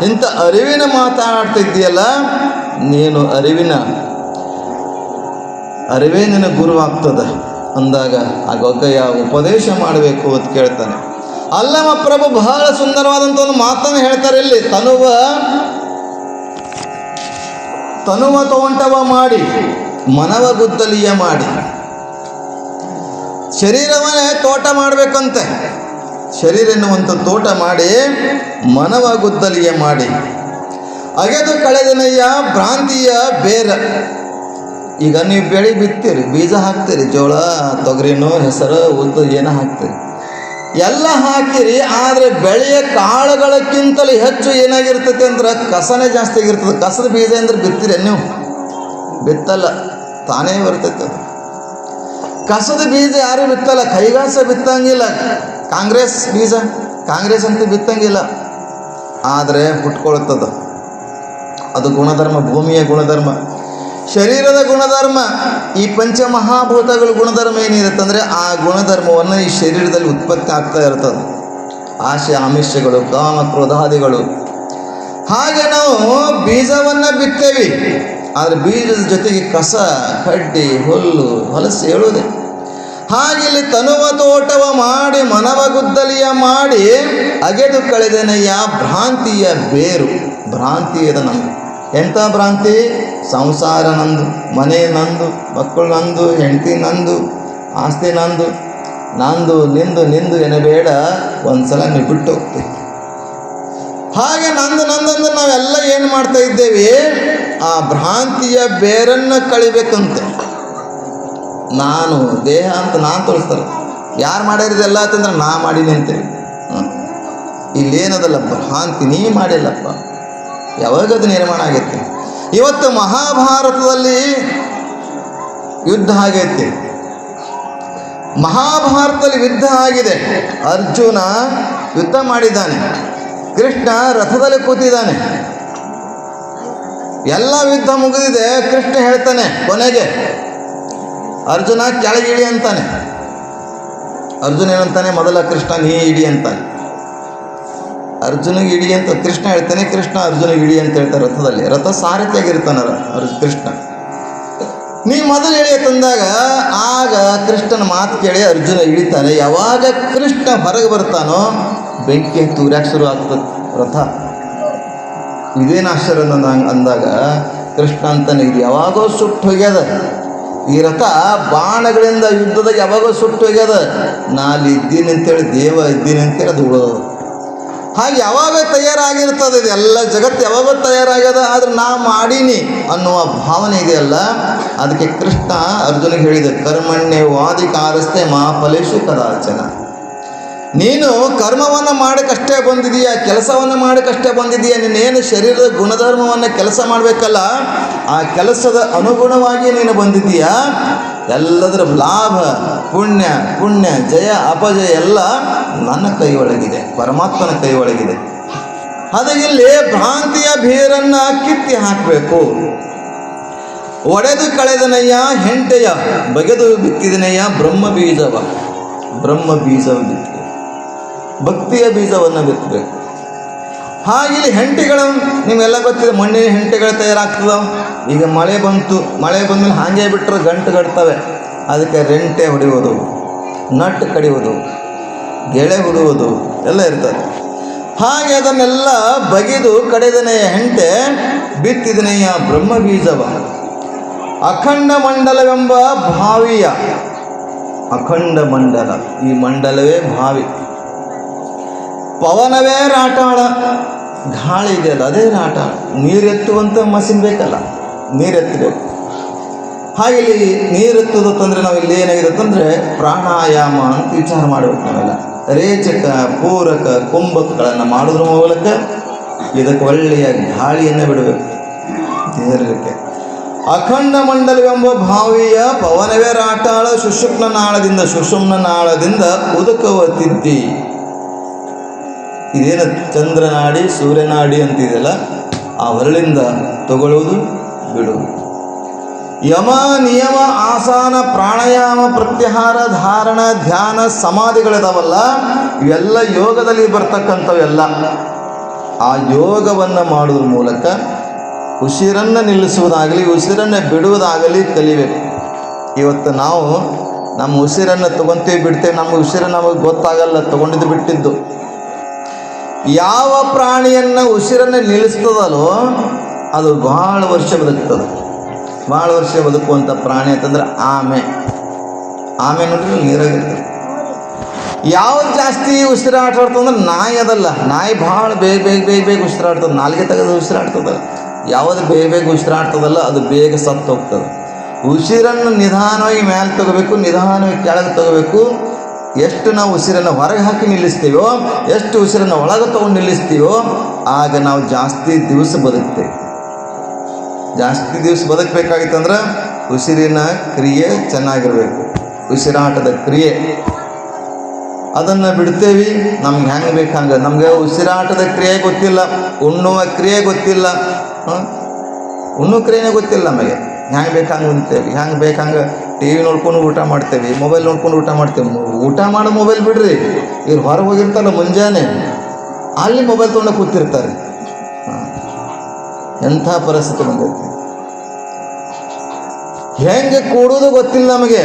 Speaker 1: ಇಂಥ ಅರಿವಿನ ಮಾತಾಡ್ತಿದ್ದೀಯಲ್ಲ, ನೀನು ಅರಿವೇ ನಿನಗೆ ಗುರುವಾಗ್ತದೆ ಅಂದಾಗ ಆ ಗೊಗ್ಗಯ್ಯ ಉಪದೇಶ ಮಾಡಬೇಕು ಅಂತ ಕೇಳ್ತಾನೆ. ಅಲ್ಲಮ ಪ್ರಭು ಬಹಳ ಸುಂದರವಾದಂಥ ಒಂದು ಮಾತನ್ನು ಹೇಳ್ತಾರೆ ಇಲ್ಲಿ. ತನುವ ತೋಂಟವ ಮಾಡಿ ಮನವ ಗುದ್ದಲಿಯ ಮಾಡಿ. ಶರೀರವನ್ನೇ ತೋಟ ಮಾಡಬೇಕಂತೆ. ಶರೀರ ಎನ್ನುವಂಥ ತೋಟ ಮಾಡಿ ಮನವ ಗುದ್ದಲಿಯ ಮಾಡಿ. ಅಗೆದು ಕಳೆದನಯ್ಯ ಭ್ರಾಂತಿಯ ಬೇರ. ಈಗ ನೀವು ಬೆಳೆ ಬಿತ್ತೀರಿ, ಬೀಜ ಹಾಕ್ತೀರಿ, ಜೋಳ, ತೊಗರಿನೋ, ಹೆಸರು, ಉದ್ದು ಏನೋ ಹಾಕ್ತೀರಿ, ಎಲ್ಲ ಹಾಕಿರಿ. ಆದರೆ ಬೆಳೆಯ ಕಾಳುಗಳಕ್ಕಿಂತಲೂ ಹೆಚ್ಚು ಏನಾಗಿರ್ತೈತೆ ಅಂದ್ರೆ ಕಸನೇ ಜಾಸ್ತಿ ಆಗಿರ್ತದೆ. ಕಸದ ಬೀಜ ಅಂದ್ರೆ ಬಿತ್ತೀರಿ ನೀವು? ಬಿತ್ತಲ್ಲ, ತಾನೇ ಬರ್ತೈತೆ ಅದು. ಕಸದ ಬೀಜ ಯಾರು ಬಿತ್ತಲ್ಲ, ಕೈಗಾಸ ಬಿತ್ತಂಗಿಲ್ಲ. ಕಾಂಗ್ರೆಸ್ ಬೀಜ, ಕಾಂಗ್ರೆಸ್ ಅಂತ ಬಿತ್ತಂಗಿಲ್ಲ, ಆದರೆ ಹುಟ್ಕೊಳ್ತದ. ಅದು ಗುಣಧರ್ಮ, ಭೂಮಿಯ ಗುಣಧರ್ಮ, ಶರೀರದ ಗುಣಧರ್ಮ. ಈ ಪಂಚಮಹಾಭೂತಗಳ ಗುಣಧರ್ಮ ಏನಿರುತ್ತಂದರೆ ಆ ಗುಣಧರ್ಮವನ್ನು ಈ ಶರೀರದಲ್ಲಿ ಉತ್ಪತ್ತಿ ಆಗ್ತಾ ಇರ್ತದೆ. ಆಶೆ ಆಮಿಷಗಳು, ಕಾಮ ಕ್ರೋಧಾದಿಗಳು. ಹಾಗೆ ನಾವು ಬೀಜವನ್ನು ಬಿತ್ತೇವೆ, ಆದರೆ ಬೀಜದ ಜೊತೆಗೆ ಕಸ, ಕಡ್ಡಿ, ಹುಲ್ಲು, ಹೊಲಸು ಹೇಳುವುದೇ. ಹಾಗೆ ಇಲ್ಲಿ ತನುವ ತೋಟವ ಮಾಡಿ ಮನವ ಗುದ್ದಲಿಯ ಮಾಡಿ ಅಗೆದು ಕಳೆದನೆಯ ಭ್ರಾಂತಿಯ ಬೇರು. ಭ್ರಾಂತಿ ಇದೆ ನಮ್ಮದು. ಎಂಥ ಭ್ರಾಂತಿ? ಸಂಸಾರ ನಂದು, ಮನೆ ನಂದು, ಮಕ್ಕಳು ನಂದು, ಹೆಂಡತಿ ನಂದು, ಆಸ್ತಿ ನಂದು, ನಂದು ನಿಂದು ನಿಂದು ಎನ್ನಬೇಡ, ಒಂದ್ಸಲ ನೀವು ಬಿಟ್ಟು ಹೋಗ್ತೀವಿ. ಹಾಗೆ ನಂದು ನಂದಂದ್ರೆ ನಾವೆಲ್ಲ ಏನು ಮಾಡ್ತಾ ಇದ್ದೇವೆ? ಆ ಭ್ರಾಂತಿಯ ಬೇರನ್ನು ಕಳಿಬೇಕಂತೆ. ನಾನು ದೇಹ ಅಂತ ನಾನು ತೋರಿಸ್ತಾರೆ. ಯಾರು ಮಾಡ್ಯಾರಿದೆಲ್ಲ ಅಂತಂದ್ರೆ ನಾ ಮಾಡೀನಿ ಅಂತೇಳಿ. ಇಲ್ಲೇನದಲ್ಲ, ಭ್ರಾಂತಿ ನೀ ಮಾಡಿಲ್ಲಪ್ಪ. ಯಾವಾಗದು ನಿರ್ಮಾಣ ಆಗೈತಿ? ಇವತ್ತು ಮಹಾಭಾರತದಲ್ಲಿ ಯುದ್ಧ ಆಗೈತಿ. ಮಹಾಭಾರತದಲ್ಲಿ ಯುದ್ಧ ಆಗಿದೆ. ಅರ್ಜುನ ಯುದ್ಧ ಮಾಡಿದ್ದಾನೆ, ಕೃಷ್ಣ ರಥದಲ್ಲಿ ಕೂತಿದ್ದಾನೆ. ಎಲ್ಲ ಯುದ್ಧ ಮುಗಿದಿದೆ. ಕೃಷ್ಣ ಹೇಳ್ತಾನೆ ಕೊನೆಗೆ, ಅರ್ಜುನ ಕೆಳಗಿಳಿ ಅಂತಾನೆ. ಅರ್ಜುನ ಏನಂತಾನೆ? ಮೊದಲ ಕೃಷ್ಣ ನೀ ಇಡಿ ಅಂತಾನೆ. ಅರ್ಜುನಿಗೆ ಇಡಿ ಅಂತ ಕೃಷ್ಣ ಹೇಳ್ತಾನೆ, ಕೃಷ್ಣ ಅರ್ಜುನಿಗೆ ಇಡಿ ಅಂತ ಹೇಳ್ತಾರೆ. ರಥದಲ್ಲಿ ರಥ ಸಾರಥಿಯಾಗಿರ್ತಾನ ಕೃಷ್ಣ. ನೀ ಮೊದಲು ಇಳಿ ತಂದಾಗ ಆಗ ಕೃಷ್ಣನ ಮಾತು ಕೇಳಿ ಅರ್ಜುನ ಇಳಿತಾನೆ. ಯಾವಾಗ ಕೃಷ್ಣ ಹೊರಗೆ ಬರ್ತಾನೋ ಬೆಂಕಿ ತೂರ್ಯಾಕೆ ಶುರು ಆಗ್ತದೆ ರಥ. ಇದೇನು ಆಶ್ಚರ್ಯ ಅಂದಾಗ ಕೃಷ್ಣ ಅಂತಾನೆ, ಇದು ಯಾವಾಗೋ ಸುಟ್ಟು ಹೋಗ್ಯದ ಈ ರಥ, ಬಾಣಗಳಿಂದ ಯುದ್ಧದಾಗ ಯಾವಾಗೋ ಸುಟ್ಟು ಹೋಗ್ಯದ. ನಾ ಅಲ್ಲಿ ಇದ್ದೀನಿ ಅಂತೇಳಿ, ದೇವ ಇದ್ದೀನಿ ಅಂತೇಳಿ ಅದು ಉಳೋದು. ಹಾಗೆ ಯಾವಾಗ ತಯಾರಾಗಿರ್ತದೆ ಇದೆಲ್ಲ ಜಗತ್ತು, ಯಾವಾಗ ತಯಾರಾಗ್ಯದ. ಆದರೆ ನಾ ಮಾಡೀನಿ ಅನ್ನುವ ಭಾವನೆ ಇದೆಯಲ್ಲ, ಅದಕ್ಕೆ ಕೃಷ್ಣ ಅರ್ಜುನಿಗೆ ಹೇಳಿದೆ, ಕರ್ಮಣ್ಯ ವಾದಿ ಕಾರಸ್ತೆ ಮಾ ಫಲೇಶು ಕದಾಚನ. ನೀನು ಕರ್ಮವನ್ನು ಮಾಡೋಕ್ಕಷ್ಟೇ ಬಂದಿದೀಯ, ಕೆಲಸವನ್ನು ಮಾಡೋಕ್ಕಷ್ಟೇ ಬಂದಿದೀಯ. ನೀನೇನು ಶರೀರದ ಗುಣಧರ್ಮವನ್ನು ಕೆಲಸ ಮಾಡಬೇಕಲ್ಲ, ಆ ಕೆಲಸದ ಅನುಗುಣವಾಗಿ ನೀನು ಬಂದಿದ್ದೀಯಾ. ಎಲ್ಲದರ ಲಾಭ, ಪುಣ್ಯ, ಜಯ ಅಪಜಯ ಎಲ್ಲ ನನ್ನ ಕೈ ಒಳಗಿದೆ, ಪರಮಾತ್ಮನ ಕೈ ಒಳಗಿದೆ. ಹಾಗಾಗಿ ಇಲ್ಲಿ ಭ್ರಾಂತಿಯ ಬೇರನ್ನು ಕಿತ್ತಿ ಹಾಕಬೇಕು. ಒಡೆದು ಕಳೆದನಯ್ಯ ಹೆಂಟೆಯ ಬಗೆದು ಬಿತ್ತಿದನಯ್ಯ ಬ್ರಹ್ಮ ಬೀಜವ ಬಿತ್ತಿ, ಭಕ್ತಿಯ ಬೀಜವನ್ನು ಬಿತ್ತಬೇಕು. ಹಾಗೆ ಹೆಂಟೆಗಳು ನಿಮ್ಮೆಲ್ಲ ಗೊತ್ತಿದೆ, ಮಣ್ಣಿನ ಹೆಂಟೆಗಳು ತಯಾರಾಗ್ತದೆ. ಈಗ ಮಳೆ ಬಂದಮೇಲೆ ಹಾಗೆ ಬಿಟ್ಟರೆ ಗಂಟು ಕಟ್ತವೆ. ಅದಕ್ಕೆ ರೆಂಟೆ ಹೊಡೆಯುವುದು, ನಟ್ಟು ಕಡಿಯುವುದು, ಗೆಳೆ ಹೊಡುವುದು ಎಲ್ಲ ಇರ್ತದೆ. ಹಾಗೆ ಅದನ್ನೆಲ್ಲ ಬಗೆದು ಕಡೆದನೆಯ ಹೆಂಟೆ ಬಿತ್ತಿದನೆಯ ಬ್ರಹ್ಮ ಬೀಜವ. ಅಖಂಡ ಮಂಡಲವೆಂಬ ಭಾವಿಯ, ಅಖಂಡ ಮಂಡಲ, ಈ ಮಂಡಲವೇ ಭಾವಿ. ಪವನವೇ ರಾಟಾಳ, ಗಾಳಿ ಇದೆಯಲ್ಲ ಅದೇ ರಾಟಾಳ. ನೀರೆತ್ತುವಂಥ ಮಷಿನ್ ಬೇಕಲ್ಲ, ನೀರೆತ್ತಬೇಕು. ಹಾಗೆ ಇಲ್ಲಿ ನೀರೆತ್ತುವುದಂತಂದರೆ ನಾವು ಇಲ್ಲಿ ಏನಾಗಿರುತ್ತಂದರೆ ಪ್ರಾಣಾಯಾಮ ಅಂತ ವಿಚಾರ ಮಾಡಬೇಕು. ನಾವೆಲ್ಲ ರೇಚಕ, ಪೂರಕ, ಕುಂಭಕಗಳನ್ನು ಮಾಡೋದ್ರ ಮೂಲಕ ಇದಕ್ಕೆ ಒಳ್ಳೆಯ ಗಾಳಿಯನ್ನು ಬಿಡಬೇಕು ದೇಹಕ್ಕೆ. ಅಖಂಡ ಮಂಡಲವೆಂಬ ಭಾವಿಯ ಪವನವೇ ರಾಟಾಳ, ಸುಷುಮ್ನ ನಾಳದಿಂದ ಉದಕವ ತಿದ್ದಿ. ಇದೇನು ಚಂದ್ರನಾಡಿ ಸೂರ್ಯನಾಡಿ ಅಂತಿದೆಯಲ್ಲ, ಆ ಹೊರಳಿಂದ ತಗೊಳ್ಳುವುದು ಬಿಡುವುದು. ಯಮ ನಿಯಮ ಆಸನ ಪ್ರಾಣಾಯಾಮ ಪ್ರತ್ಯಾಹಾರ ಧಾರಣ ಧ್ಯಾನ ಸಮಾಧಿಗಳಿದಾವಲ್ಲ, ಇವೆಲ್ಲ ಯೋಗದಲ್ಲಿ ಬರ್ತಕ್ಕಂಥವೆಲ್ಲ. ಆ ಯೋಗವನ್ನು ಮಾಡೋದ್ರ ಮೂಲಕ ಉಸಿರನ್ನು ನಿಲ್ಲಿಸುವುದಾಗಲಿ ಉಸಿರನ್ನು ಬಿಡುವುದಾಗಲಿ ಕಲಿಬೇಕು. ಇವತ್ತು ನಾವು ನಮ್ಮ ಉಸಿರನ್ನು ತೊಗೊತೀವಿ ಬಿಡ್ತೇವೆ, ನಮ್ಮ ಉಸಿರು ನಮಗೆ ಗೊತ್ತಾಗಲ್ಲ ತೊಗೊಂಡಿದ್ದು ಬಿಟ್ಟಿದ್ದು. ಯಾವ ಪ್ರಾಣಿಯನ್ನು ಉಸಿರನ್ನು ನಿಲ್ಲಿಸ್ತದಲ್ಲೋ ಅದು ಭಾಳ ವರ್ಷ ಬದುಕ್ತದೆ. ಭಾಳ ವರ್ಷ ಬದುಕುವಂಥ ಪ್ರಾಣಿ ಅಂತಂದ್ರೆ ಆಮೆ. ಆಮೆ ನೋಡ್ರಿ ನೀರಾಗಿರ್ತದೆ. ಯಾವ್ದು ಜಾಸ್ತಿ ಉಸಿರಾಟ ಆಡ್ತದಂದ್ರೆ ನಾಯಿ ಅದಲ್ಲ. ನಾಯಿ ಭಾಳ ಬೇಗ ಬೇಗ ಬೇಗ ಬೇಗ ಉಸಿರಾಡ್ತದೆ, ನಾಲ್ಗೆ ತೆಗೆದು ಉಸಿರಾಡ್ತದಲ್ಲ. ಯಾವುದು ಬೇಗ ಬೇಗ ಉಸಿರಾಡ್ತದಲ್ಲ ಅದು ಬೇಗ ಸತ್ತು ಹೋಗ್ತದೆ. ಉಸಿರನ್ನು ನಿಧಾನವಾಗಿ ಮೇಲೆ ತಗೋಬೇಕು, ನಿಧಾನವಾಗಿ ಕೆಳಗೆ ತಗೋಬೇಕು. ಎಷ್ಟು ನಾವು ಉಸಿರನ್ನು ಹೊರಗೆ ಹಾಕಿ ನಿಲ್ಲಿಸ್ತೀವೋ, ಎಷ್ಟು ಉಸಿರನ್ನು ಒಳಗೆ ತೊಗೊಂಡು ನಿಲ್ಲಿಸ್ತೀವೋ ಆಗ ನಾವು ಜಾಸ್ತಿ ದಿವಸ ಬದುಕ್ತೇವೆ. ಜಾಸ್ತಿ ದಿವಸ ಬದುಕಬೇಕಾಗಿತ್ತಂದ್ರೆ ಉಸಿರಿನ ಕ್ರಿಯೆ ಚೆನ್ನಾಗಿರಬೇಕು. ಉಸಿರಾಟದ ಕ್ರಿಯೆ ಅದನ್ನು ಬಿಡ್ತೇವೆ, ನಮ್ಗೆ ಹೆಂಗೆ ಬೇಕು ಹಂಗೆ. ನಮಗೆ ಉಸಿರಾಟದ ಕ್ರಿಯೆ ಗೊತ್ತಿಲ್ಲ, ಉಣ್ಣುವ ಕ್ರಿಯೆ ಗೊತ್ತಿಲ್ಲ, ಉಣ್ಣೋ ಕ್ರಿಯೆನೇ ಗೊತ್ತಿಲ್ಲ. ನಮಗೆ ಹೆಂಗೆ ಬೇಕು ಹಂಗೆ ಉಣ್ತೇವೆ, ಹೆಂಗೆ ಬೇಕು ಹಂಗೆ ಟಿ ವಿ ನೋಡ್ಕೊಂಡು ಊಟ ಮಾಡ್ತೇವೆ, ಮೊಬೈಲ್ ನೋಡ್ಕೊಂಡು ಊಟ ಮಾಡ್ತೇವೆ. ಊಟ ಮಾಡೋ ಮೊಬೈಲ್ ಬಿಡ್ರಿ, ಇವ್ರು ಹೊರಗೆ ಹೋಗಿರ್ತಾರಲ್ಲ ಮುಂಜಾನೆ ಅಲ್ಲಿ ಮೊಬೈಲ್ ತೊಗೊಂಡು ಕೂತಿರ್ತಾರೆ. ಎಂಥ ಪರಿಸ್ಥಿತಿ ಬಂದೈತಿ. ಹೆಂಗೆ ಕೂಡೋದು ಗೊತ್ತಿಲ್ಲ ನಮಗೆ.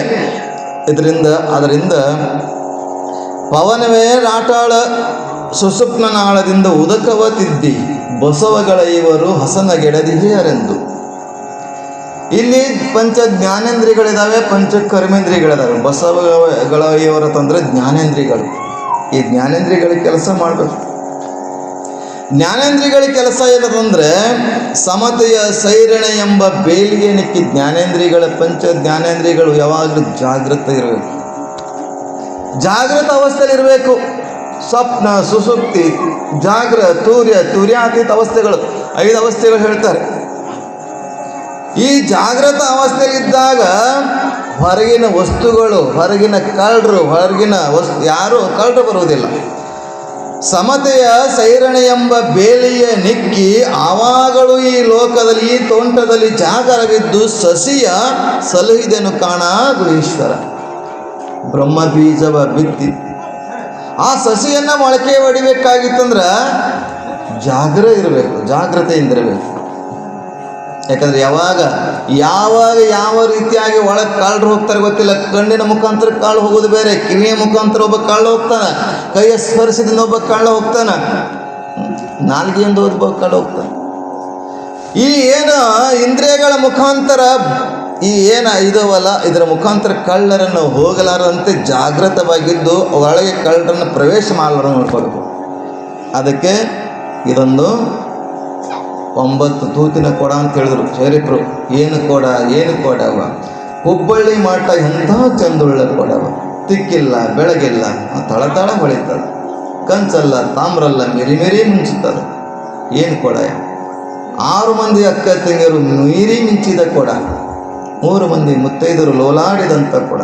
Speaker 1: ಅದರಿಂದ ಪವನವೇ ರಾಟಾಳ ಸುಸುಪ್ನ ನಾಳದಿಂದ ಉದಕವ ತಿದ್ದಿ ಬಸವಗಳ ಇವರು ಹಸನಗೆಡದಿಗೆಯರೆಂದು. ಇಲ್ಲಿ ಪಂಚ ಜ್ಞಾನೇಂದ್ರಿಯಗಳಿದ್ದಾವೆ, ಪಂಚ ಕರ್ಮೇಂದ್ರಿಯಗಳಿದ್ದಾವೆ. ಬಸವಗಳ ಇವರ ತಂದ್ರೆ ಜ್ಞಾನೇಂದ್ರಿಯಗಳು. ಈ ಜ್ಞಾನೇಂದ್ರಿಯಗಳಿಗೆ ಕೆಲಸ ಮಾಡಬೇಕು. ಜ್ಞಾನೇಂದ್ರಿಯಗಳಿಗೆ ಕೆಲಸ ಏನದಂದರೆ ಸಮತೆಯ ಸೈರಣೆ ಎಂಬ ಬೇಲಿಗೆ ನಿಕ್ಕಿ ಜ್ಞಾನೇಂದ್ರಿಯಗಳ ಪಂಚ ಜ್ಞಾನೇಂದ್ರಿಯಗಳು ಯಾವಾಗಲೂ ಜಾಗೃತ ಇರಬೇಕು, ಜಾಗೃತ ಅವಸ್ಥೆಯಲ್ಲಿ ಇರಬೇಕು. ಸ್ವಪ್ನ, ಸುಸುಪ್ತಿ, ತುರ್ಯಾತೀತ ಅವಸ್ಥೆಗಳು, 5 ಅವಸ್ಥೆಗಳು ಹೇಳ್ತಾರೆ. ಈ ಜಾಗೃತ ಅವಸ್ಥೆಯಲ್ಲಿದ್ದಾಗ ಹೊರಗಿನ ವಸ್ತುಗಳು, ಹೊರಗಿನ ಕಳ್ಳರು, ಯಾರೂ ಕಳ್ಳರು ಬರುವುದಿಲ್ಲ. ಸಮತೆಯ ಸೈರಣೆ ಎಂಬ ಬೇಲಿಯ ನಿಕ್ಕಿ ಆವಾಗಲೂ ಈ ಲೋಕದಲ್ಲಿ, ಈ ತೋಂಟದಲ್ಲಿ ಜಾಗರವಿದ್ದು ಸಸಿಯ ಸಲಹಿದೆನು ಕಾಣ ಗುಹೇಶ್ವರ. ಬ್ರಹ್ಮ ಬೀಜವ ಬಿತ್ತಿ ಆ ಸಸಿಯನ್ನು ಮೊಳಕೆ ಹೊಡಿಬೇಕಾಗಿತ್ತಂದ್ರೆ ಜಾಗ್ರತೆಯಿಂದಿರಬೇಕು. ಯಾಕಂದರೆ ಯಾವ ರೀತಿಯಾಗಿ ಒಳಗೆ ಕಾಳರು ಹೋಗ್ತಾರೆ ಗೊತ್ತಿಲ್ಲ. ಕಣ್ಣಿನ ಮುಖಾಂತರ ಕಾಳು ಹೋಗೋದು ಬೇರೆ, ಕಿವಿಯ ಮುಖಾಂತರ ಒಬ್ಬ ಕಾಳು ಹೋಗ್ತಾನೆ, ಕೈಯ ಸ್ಪರ್ಶದಿಂದ ಒಬ್ಬ ಕಾಳು ಹೋಗ್ತಾನೆ, ನಾಲ್ಗೆಯಿಂದ ಒಬ್ಬ ಕಾಳು ಹೋಗ್ತಾನೆ. ಈ ಏನು ಇಂದ್ರಿಯಗಳ ಮುಖಾಂತರ ಇದವಲ್ಲ, ಇದರ ಮುಖಾಂತರ ಕಳ್ಳರನ್ನು ಹೋಗಲಾರದಂತೆ ಜಾಗೃತವಾಗಿದ್ದು ಒಳಗೆ ಕಳ್ಳರನ್ನು ಪ್ರವೇಶ ಮಾಡಲಾರ ನೋಡ್ಕೊಳ್ಬೇಕು. ಅದಕ್ಕೆ ಇದೊಂದು 9 ತೂತಿನ ಕೊಡ ಅಂತ ಹೇಳಿದ್ರು ಶರೀಫರು. ಏನು ಕೊಡವ ಹುಬ್ಬಳ್ಳಿ ಮಾಟ ಎಂಥ ಚಂದುಳ್ಳ ಕೊಡವ, ತಿಕ್ಕಿಲ್ಲ ಬೆಳಗಿಲ್ಲ ತಳತಳ ಹೊಳಿತದ, ಕಂಚಲ್ಲ ತಾಮ್ರಲ್ಲ ಮಿರಿ ಮಿಂಚುತ್ತದೆ. ಏನು ಕೊಡ? 6 ಮಂದಿ ಅಕ್ಕ ತಂಗಿಯರು ಮೀರಿ ಮಿಂಚಿದ ಕೊಡ, 3 ಮಂದಿ ಮುತ್ತೈದರು ಲೋಲಾಡಿದಂಥ ಕೊಡ.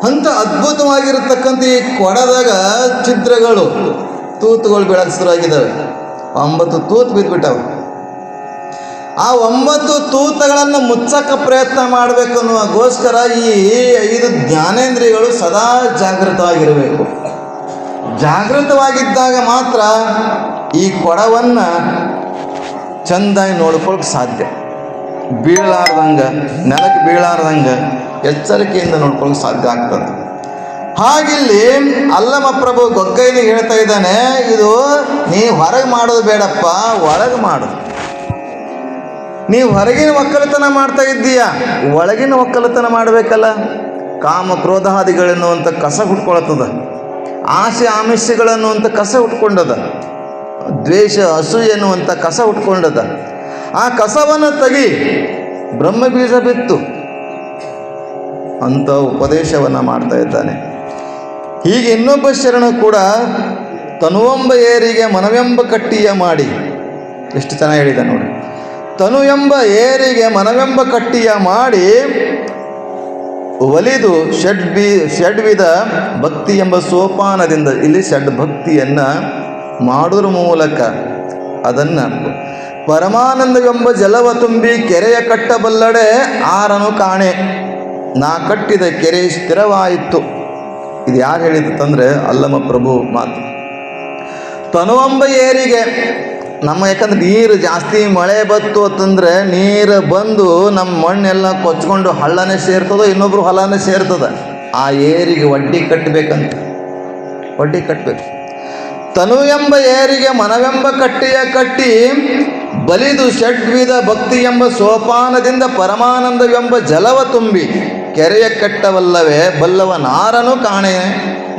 Speaker 1: ಅಂಥ ಅದ್ಭುತವಾಗಿರತಕ್ಕಂಥ ಈ ಕೊಡದಾಗ ಛಿದ್ರಗಳು, ತೂತುಗಳು ಬೆಳಗ್ಗೆ ಶುರುವಾಗಿದ್ದಾವೆ. 9 ತೂತು ಬಿದ್ದುಬಿಟ್ಟವು. ಆ 9 ತೂತಗಳನ್ನು ಮುಚ್ಚಕ್ಕೆ ಪ್ರಯತ್ನ ಮಾಡಬೇಕನ್ನುವಗೋಸ್ಕರ ಈ 5 ಜ್ಞಾನೇಂದ್ರಿಯಗಳು ಸದಾ ಜಾಗೃತವಾಗಿರಬೇಕು. ಜಾಗೃತವಾಗಿದ್ದಾಗ ಮಾತ್ರ ಈ ಕೊಡವನ್ನು ಚೆಂದಾಗಿ ನೋಡ್ಕೊಳ್ಳೋಕೆ ಸಾಧ್ಯ. ನೆಲಕ್ಕೆ ಬೀಳಾರ್ದಂಗೆ ಎಚ್ಚರಿಕೆಯಿಂದ ನೋಡ್ಕೊಳ್ಳೋಕೆ ಸಾಧ್ಯ ಆಗ್ತದೆ. ಹಾಗಿಲ್ಲಿ ಅಲ್ಲಮ ಪ್ರಭು ಗೊಗ್ಗೈನಿಗೆ ಹೇಳ್ತಾ ಇದ್ದಾನೆ, ಇದು ನೀ ಹೊರಗೆ ಮಾಡೋದು ಬೇಡಪ್ಪ, ಒಳಗೆ ಮಾಡು. ನೀವು ಹೊರಗಿನ ಒಕ್ಕಲತನ ಮಾಡ್ತಾ ಇದ್ದೀಯಾ, ಒಳಗಿನ ಒಕ್ಕಲತನ ಮಾಡಬೇಕಲ್ಲ. ಕಾಮ ಕ್ರೋಧಾದಿಗಳೆನ್ನುವಂಥ ಕಸ ಹುಟ್ಕೊಳತ್ತದ, ಆಸೆ ಆಮಿಷಗಳನ್ನುವಂಥ ಕಸ ಹುಟ್ಕೊಂಡದ, ದ್ವೇಷ ಅಸೂಯೆ ಎನ್ನುವಂಥ ಕಸ ಹುಟ್ಕೊಂಡದ. ಆ ಕಸವನ್ನು ತೆಗಿ, ಬ್ರಹ್ಮ ಬೀಜ ಬಿತ್ತು ಅಂತ ಉಪದೇಶವನ್ನು ಮಾಡ್ತಾ ಇದ್ದಾನೆ. ಹೀಗೆ ಇನ್ನೊಬ್ಬ ಶರಣ ಕೂಡ ತನುವೆಂಬ ಏರಿಗೆ ಮನವೆಂಬ ಕಟ್ಟಿಯ ಮಾಡಿ, ಎಷ್ಟು ಚೆನ್ನಾಗಿ ಹೇಳಿದ ನೋಡಿ. ತನು ಎಂಬ ಏರಿಗೆ ಮನವೆಂಬ ಕಟ್ಟಿಯ ಮಾಡಿ ಒಲಿದು ಷಡ್ವಿಧ ಭಕ್ತಿ ಎಂಬ ಸೋಪಾನದಿಂದ, ಇಲ್ಲಿ ಷಡ್ಭಕ್ತಿಯನ್ನು ಮಾಡೋದ್ರ ಮೂಲಕ ಅದನ್ನು ಪರಮಾನಂದವೆಂಬ ಜಲವ ತುಂಬಿ ಕೆರೆಯ ಕಟ್ಟಬಲ್ಲಡೆ ಆರನು ಕಾಣೆ, ನಾ ಕಟ್ಟಿದ ಕೆರೆ ಸ್ಥಿರವಾಯಿತು. ಇದು ಯಾರು ಹೇಳಿದಂದ್ರೆ ಅಲ್ಲಮ ಪ್ರಭು ಮಾತು. ತನುವೆಂಬ ಏರಿಗೆ ಯಾಕಂದ್ರೆ ನೀರು ಜಾಸ್ತಿ ಮಳೆ ಬತ್ತು ಅಂತಂದರೆ ನೀರು ಬಂದು ನಮ್ಮ ಮಣ್ಣೆಲ್ಲ ಕೊಚ್ಕೊಂಡು ಹಳ್ಳನೇ ಸೇರ್ತದೋ ಇನ್ನೊಬ್ರು ಹೊಲನೇ ಸೇರ್ತದ. ಆ ಏರಿಗೆ ಒಡ್ಡಿ ಕಟ್ಟಬೇಕಂತ, ಒಡ್ಡಿ ಕಟ್ಟಬೇಕು. ತನು ಎಂಬ ಏರಿಗೆ ಮನವೆಂಬ ಕಟ್ಟೆಯ ಕಟ್ಟಿ ಬಲಿದು ಷಡ್ವಿಧ ಭಕ್ತಿ ಎಂಬ ಸೋಪಾನದಿಂದ ಪರಮಾನಂದವೆಂಬ ಜಲವ ತುಂಬಿ ಕೆರೆಯ ಕಟ್ಟವಲ್ಲವೇ ಬಲ್ಲವ ನಾರನು ಕಾಣೆ.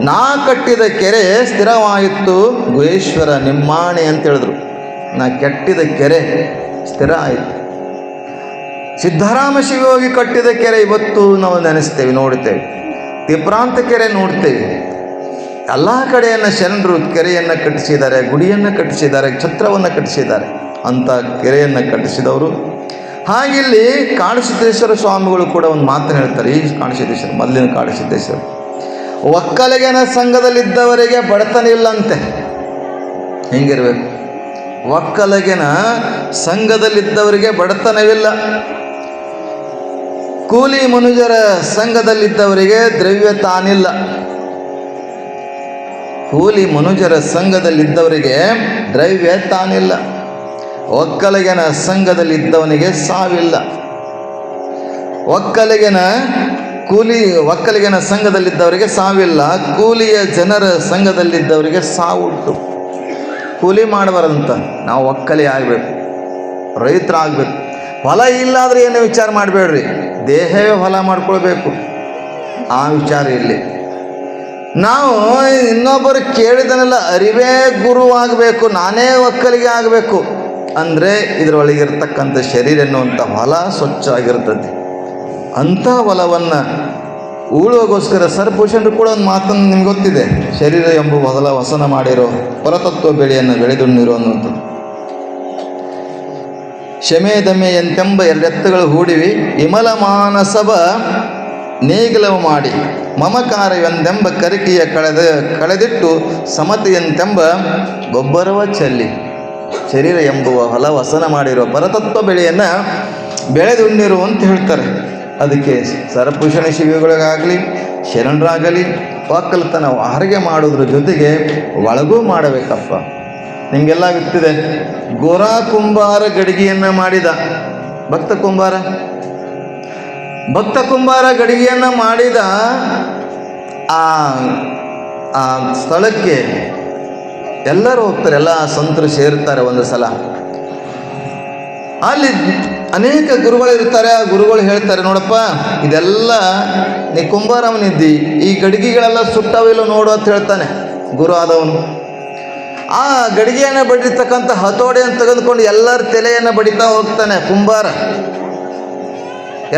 Speaker 1: ನಾ ಕಟ್ಟಿದ ಕೆರೆ ಸ್ಥಿರವಾಯಿತು ಗುಹೇಶ್ವರ ನಿಮ್ಮಾಣೆ ಅಂತ ಹೇಳಿದ್ರು. ನಾ ಕೆಟ್ಟಿದ ಕೆರೆ ಸ್ಥಿರ ಆಯಿತು. ಸಿದ್ಧರಾಮ ಶಿವಯೋಗಿ ಕಟ್ಟಿದ ಕೆರೆ ಇವತ್ತು ನಾವು ನೆನೆಸ್ತೇವೆ, ನೋಡ್ತೇವೆ. ತಿಪ್ರಾಂತ ಕೆರೆ ನೋಡ್ತೇವೆ. ಎಲ್ಲ ಕಡೆಯನ್ನು ಶರಣರು ಕೆರೆಯನ್ನು ಕಟ್ಟಿಸಿದ್ದಾರೆ, ಗುಡಿಯನ್ನು ಕಟ್ಟಿಸಿದ್ದಾರೆ, ಛತ್ರವನ್ನು ಕಟ್ಟಿಸಿದ್ದಾರೆ. ಅಂಥ ಕೆರೆಯನ್ನು ಕಟ್ಟಿಸಿದವರು. ಹಾಗಿಲ್ಲಿ ಕಾಡಸಿದ್ದೇಶ್ವರ ಸ್ವಾಮಿಗಳು ಕೂಡ ಒಂದು ಮಾತನ್ನು ಹೇಳ್ತಾರೆ. ಈ ಕಾಡಸಿದ್ದೇಶ್ವರ, ಮೊದಲಿನ ಕಾಡಸಿದ್ದೇಶ್ವರ, ಒಕ್ಕಲಿಗನ ಸಂಘದಲ್ಲಿದ್ದವರಿಗೆ ಬಡತನ ಇಲ್ಲಂತೆ. ಹೆಂಗಿರ್ಬೇಕು? ಒಕ್ಕಲಿಗನ ಸಂಘದಲ್ಲಿದ್ದವರಿಗೆ ಬಡತನವಿಲ್ಲ, ಕೂಲಿ ಮನುಜರ ಸಂಘದಲ್ಲಿದ್ದವರಿಗೆ ದ್ರವ್ಯ ತಾನಿಲ್ಲ. ಕೂಲಿ ಮನುಜರ ಸಂಘದಲ್ಲಿದ್ದವರಿಗೆ ದ್ರವ್ಯ ತಾನಿಲ್ಲ. ಒಕ್ಕಲಿಗನ ಸಂಘದಲ್ಲಿದ್ದವನಿಗೆ ಸಾವಿಲ್ಲ. ಒಕ್ಕಲಿಗನ ಸಂಘದಲ್ಲಿದ್ದವರಿಗೆ ಸಾವಿಲ್ಲ, ಕೂಲಿಯ ಜನರ ಸಂಘದಲ್ಲಿದ್ದವರಿಗೆ ಸಾವುಂಟು. ಕೂಲಿ ಮಾಡಬಾರ್ದಂತ, ನಾವು ಒಕ್ಕಲಿ ಆಗಬೇಕು, ರೈತರಾಗಬೇಕು. ಹೊಲ ಇಲ್ಲಾದರೆ ಏನು ವಿಚಾರ ಮಾಡಬೇಡ್ರಿ, ದೇಹವೇ ಹೊಲ ಮಾಡ್ಕೊಳ್ಬೇಕು. ಆ ವಿಚಾರ ಇಲ್ಲಿ ನಾವು ಇನ್ನೊಬ್ಬರು ಕೇಳಿದನೆಲ್ಲ ಅರಿವೇ ಗುರು ಆಗಬೇಕು, ನಾನೇ ಒಕ್ಕಲಿಗೆ ಆಗಬೇಕು ಅಂದರೆ ಇದರೊಳಗಿರ್ತಕ್ಕಂಥ ಶರೀರ ಎನ್ನುವಂಥ ಹೊಲ ಸ್ವಚ್ಛ ಆಗಿರ್ತದೆ. ಅಂಥ ಹೊಲವನ್ನು ಉಳುವಗೋಸ್ಕರ ಸರ್ಭೂಷಣರು ಕೂಡ ಒಂದು ಮಾತನ್ನು ನಿಮ್ಗೆ ಗೊತ್ತಿದೆ. ಶರೀರ ಎಂಬ ಹೊಲ ವಸನ ಮಾಡಿರೋ ಪರತತ್ವ ಬೆಳೆಯನ್ನು ಬೆಳೆದುಣ್ಣಿರೋ ಅನ್ನುವಂಥದ್ದು. ಶಮೆ ದಮೆ ಎಂತೆಂಬ ಎರಡೆತ್ತುಗಳು ಹೂಡಿವಿ, ವಿಮಲ ಮಾನಸವ ನೇಗಿಲವು ಮಾಡಿ ಮಮಕಾರವೆಂದೆಂಬ ಕರಿಕೆಯ ಕಳೆದಿಟ್ಟು ಸಮತೆಯಂತೆಂಬ ಗೊಬ್ಬರವ ಚೆಲ್ಲಿ. ಶರೀರ ಎಂಬುವ ಹೊಲ ವಸನ ಮಾಡಿರುವ ಪರತತ್ವ ಬೆಳೆಯನ್ನು ಬೆಳೆದುಣ್ಣಿರು ಅಂತ ಹೇಳ್ತಾರೆ. ಅದಕ್ಕೆ ಸರಭೂಷಣ ಶಿವಿಗಳಿಗಾಗಲಿ ಶರಣರಾಗಲಿ ಒಕ್ಕಲತನ ಹೊರಗೆ ಮಾಡೋದ್ರ ಜೊತೆಗೆ ಒಳಗೂ ಮಾಡಬೇಕಪ್ಪ. ನಿಮಗೆಲ್ಲ ಗೊತ್ತಿದೆ, ಗೋರಾ ಕುಂಬಾರ ಗಡಿಗೆಯನ್ನು ಮಾಡಿದ ಭಕ್ತ ಕುಂಬಾರ ಗಡಿಗೆಯನ್ನು ಮಾಡಿದ ಆ ಸ್ಥಳಕ್ಕೆ ಎಲ್ಲರೂ ಹೋಗ್ತಾರೆ, ಎಲ್ಲ ಸಂತರು ಸೇರ್ತಾರೆ ಒಂದು ಸಲ. ಅಲ್ಲಿ ಅನೇಕ ಗುರುಗಳು ಇರ್ತಾರೆ. ಆ ಗುರುಗಳು ಹೇಳ್ತಾರೆ, ನೋಡಪ್ಪ ಇದೆಲ್ಲ ನೀ ಕುಂಬಾರವನಿದ್ದಿ, ಈ ಗಡಿಗೆಗಳೆಲ್ಲ ಸುಟ್ಟವಿಲ್ಲ ನೋಡು ಅಂತ ಹೇಳ್ತಾನೆ ಗುರು ಆದವನು. ಆ ಗಡಿಗೆಯನ್ನು ಬಡಿರ್ತಕ್ಕಂಥ ಹತೋಡೆಯನ್ನು ತೆಗೆದುಕೊಂಡು ಎಲ್ಲರ ತಲೆಯನ್ನು ಬಡಿತಾ ಹೋಗ್ತಾನೆ ಕುಂಬಾರ.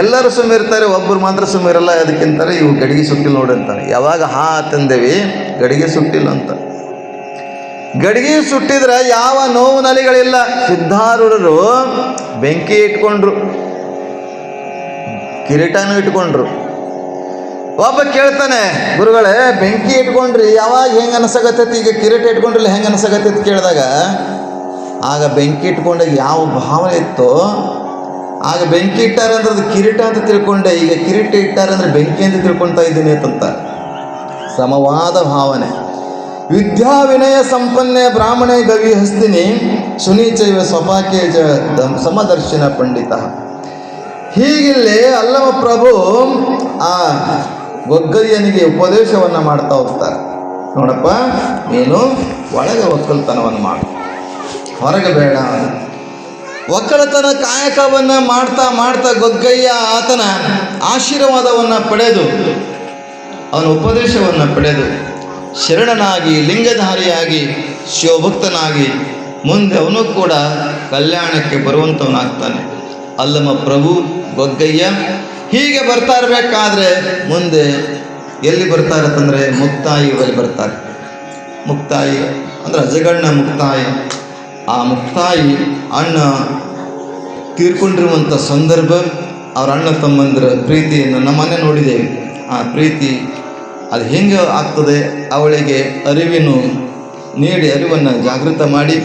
Speaker 1: ಎಲ್ಲರೂ ಸುಮ್ಮಿರ್ತಾರೆ, ಒಬ್ಬರು ಮಾತ್ರ ಸುಮ್ಮಿರಲ್ಲ. ಅದಕ್ಕಿಂತಾರೆ ಇವು ಗಡಿಗೆ ಸುಟ್ಟಿಲ್ಲ ನೋಡಿ ಅಂತಾನೆ. ಯಾವಾಗ ತಂದೇವಿ ಗಡಿಗೆ ಸುಟ್ಟಿಲ್ಲ ಅಂತ. ಗಡಿಗೆ ಸುಟ್ಟಿದ್ರೆ ಯಾವ ನೋವು ನಲಿಗಳಿಲ್ಲ. ಸಿದ್ಧಾರೂಢರು ಬೆಂಕಿ ಇಟ್ಕೊಂಡ್ರು, ಕಿರೀಟನೂ ಇಟ್ಕೊಂಡ್ರು. ಒಬ್ಬ ಕೇಳ್ತಾನೆ, ಗುರುಗಳೇ ಬೆಂಕಿ ಇಟ್ಕೊಂಡ್ರಿ ಯಾವಾಗ ಹೆಂಗೆ ಅನಿಸಾಗತ್ತೈತಿ, ಈಗ ಕಿರೀಟ ಇಟ್ಕೊಂಡ್ರಲ್ಲ ಹೆಂಗೆ ಅನಿಸಾಗತ್ತೈತಿ ಕೇಳಿದಾಗ, ಆಗ ಬೆಂಕಿ ಇಟ್ಕೊಂಡಾಗ ಯಾವ ಭಾವನೆ ಇತ್ತೋ, ಆಗ ಬೆಂಕಿ ಇಟ್ಟಾರೆ ಅಂದ್ರೆ ಅದು ಕಿರೀಟ ಅಂತ ತಿಳ್ಕೊಂಡೆ, ಈಗ ಕಿರೀಟ ಇಟ್ಟಾರೆ ಅಂದರೆ ಬೆಂಕಿ ಅಂತ ತಿಳ್ಕೊಳ್ತಾ ಇದ್ದೀನಿ ಅಂತಂತ. ಸಮವಾದ ಭಾವನೆ. ವಿದ್ಯಾ ವಿನಯ ಸಂಪನ್ನೆ ಬ್ರಾಹ್ಮಣೆ ಗವಿ ಹಸ್ತಿನಿ ಸುನೀಚೈವ ಸ್ವಪಾಕೆ ಸಮದರ್ಶನ ಪಂಡಿತ. ಹೀಗಿಲ್ಲಿ ಅಲ್ಲಮ ಪ್ರಭು ಆ ಗೊಗ್ಗಯ್ಯನಿಗೆ ಉಪದೇಶವನ್ನು ಮಾಡ್ತಾ ಹೋಗ್ತಾರೆ. ನೋಡಪ್ಪ, ನೀನು ಒಳಗೆ ಒಕ್ಕಲ್ತನವನ್ನು ಮಾಡು, ಹೊರಗೆ ಬೇಡ. ಒಕ್ಕಲತನ ಕಾಯಕವನ್ನು ಮಾಡ್ತಾ ಮಾಡ್ತಾ ಗೊಗ್ಗಯ್ಯ ಆತನ ಆಶೀರ್ವಾದವನ್ನು ಪಡೆದು, ಅವನ ಉಪದೇಶವನ್ನು ಪಡೆದು ಶರಣನಾಗಿ ಲಿಂಗಧಾರಿಯಾಗಿ ಶಿವಭಕ್ತನಾಗಿ ಮುಂದೆ ಅವನು ಕೂಡ ಕಲ್ಯಾಣಕ್ಕೆ ಬರುವಂಥವನಾಗ್ತಾನೆ. ಅಲ್ಲಮ ಪ್ರಭು ಗೊಗ್ಗಯ್ಯ ಹೀಗೆ ಬರ್ತಾ ಇರಬೇಕಾದ್ರೆ ಮುಂದೆ ಎಲ್ಲಿ ಬರ್ತಾರೆ ಅಂತಂದರೆ ಮುಕ್ತಾಯಿ ಊರಲ್ಲಿ ಬರ್ತಾರೆ. ಮುಕ್ತಾಯಿ ಅಂದರೆ ಅಜಗಣ್ಣ ಮುಕ್ತಾಯಿ. ಆ ಮುಕ್ತಾಯಿ ಅಣ್ಣ ತೀರ್ಕೊಂಡಿರುವಂಥ ಸಂದರ್ಭ, ಅವ್ರ ಅಣ್ಣ ತಮ್ಮಂದಿರ ಪ್ರೀತಿಯನ್ನು ನಮ್ಮನೆ ನೋಡಿದ್ದೇವೆ. ಆ ಪ್ರೀತಿ ಅದು ಹೆಂಗೆ ಆಗ್ತದೆ, ಅವಳಿಗೆ ನೀಡಿ ಅರಿವನ್ನು ಜಾಗೃತ ಮಾಡಿ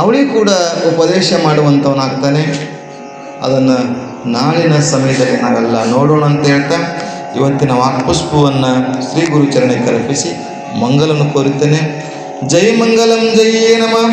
Speaker 1: ಅವಳಿಗೆ ಕೂಡ ಉಪದೇಶ ಮಾಡುವಂಥವನಾಗ್ತಾನೆ. ಅದನ್ನು ನಾಳಿನ ಸಮಯದಲ್ಲಿ ನಾವೆಲ್ಲ ನೋಡೋಣ ಅಂತ ಹೇಳ್ತಾ ಇವತ್ತಿನ ವಾಕ್ಪುಷ್ಪವನ್ನು ಶ್ರೀ ಗುರುಚರಣಕ್ಕೆ ಅರ್ಪಿಸಿ ಮಂಗಲನ್ನು ಕೋರುತ್ತೇನೆ. ಜೈ ಮಂಗಲಂ ಜೈ ನಮಃ.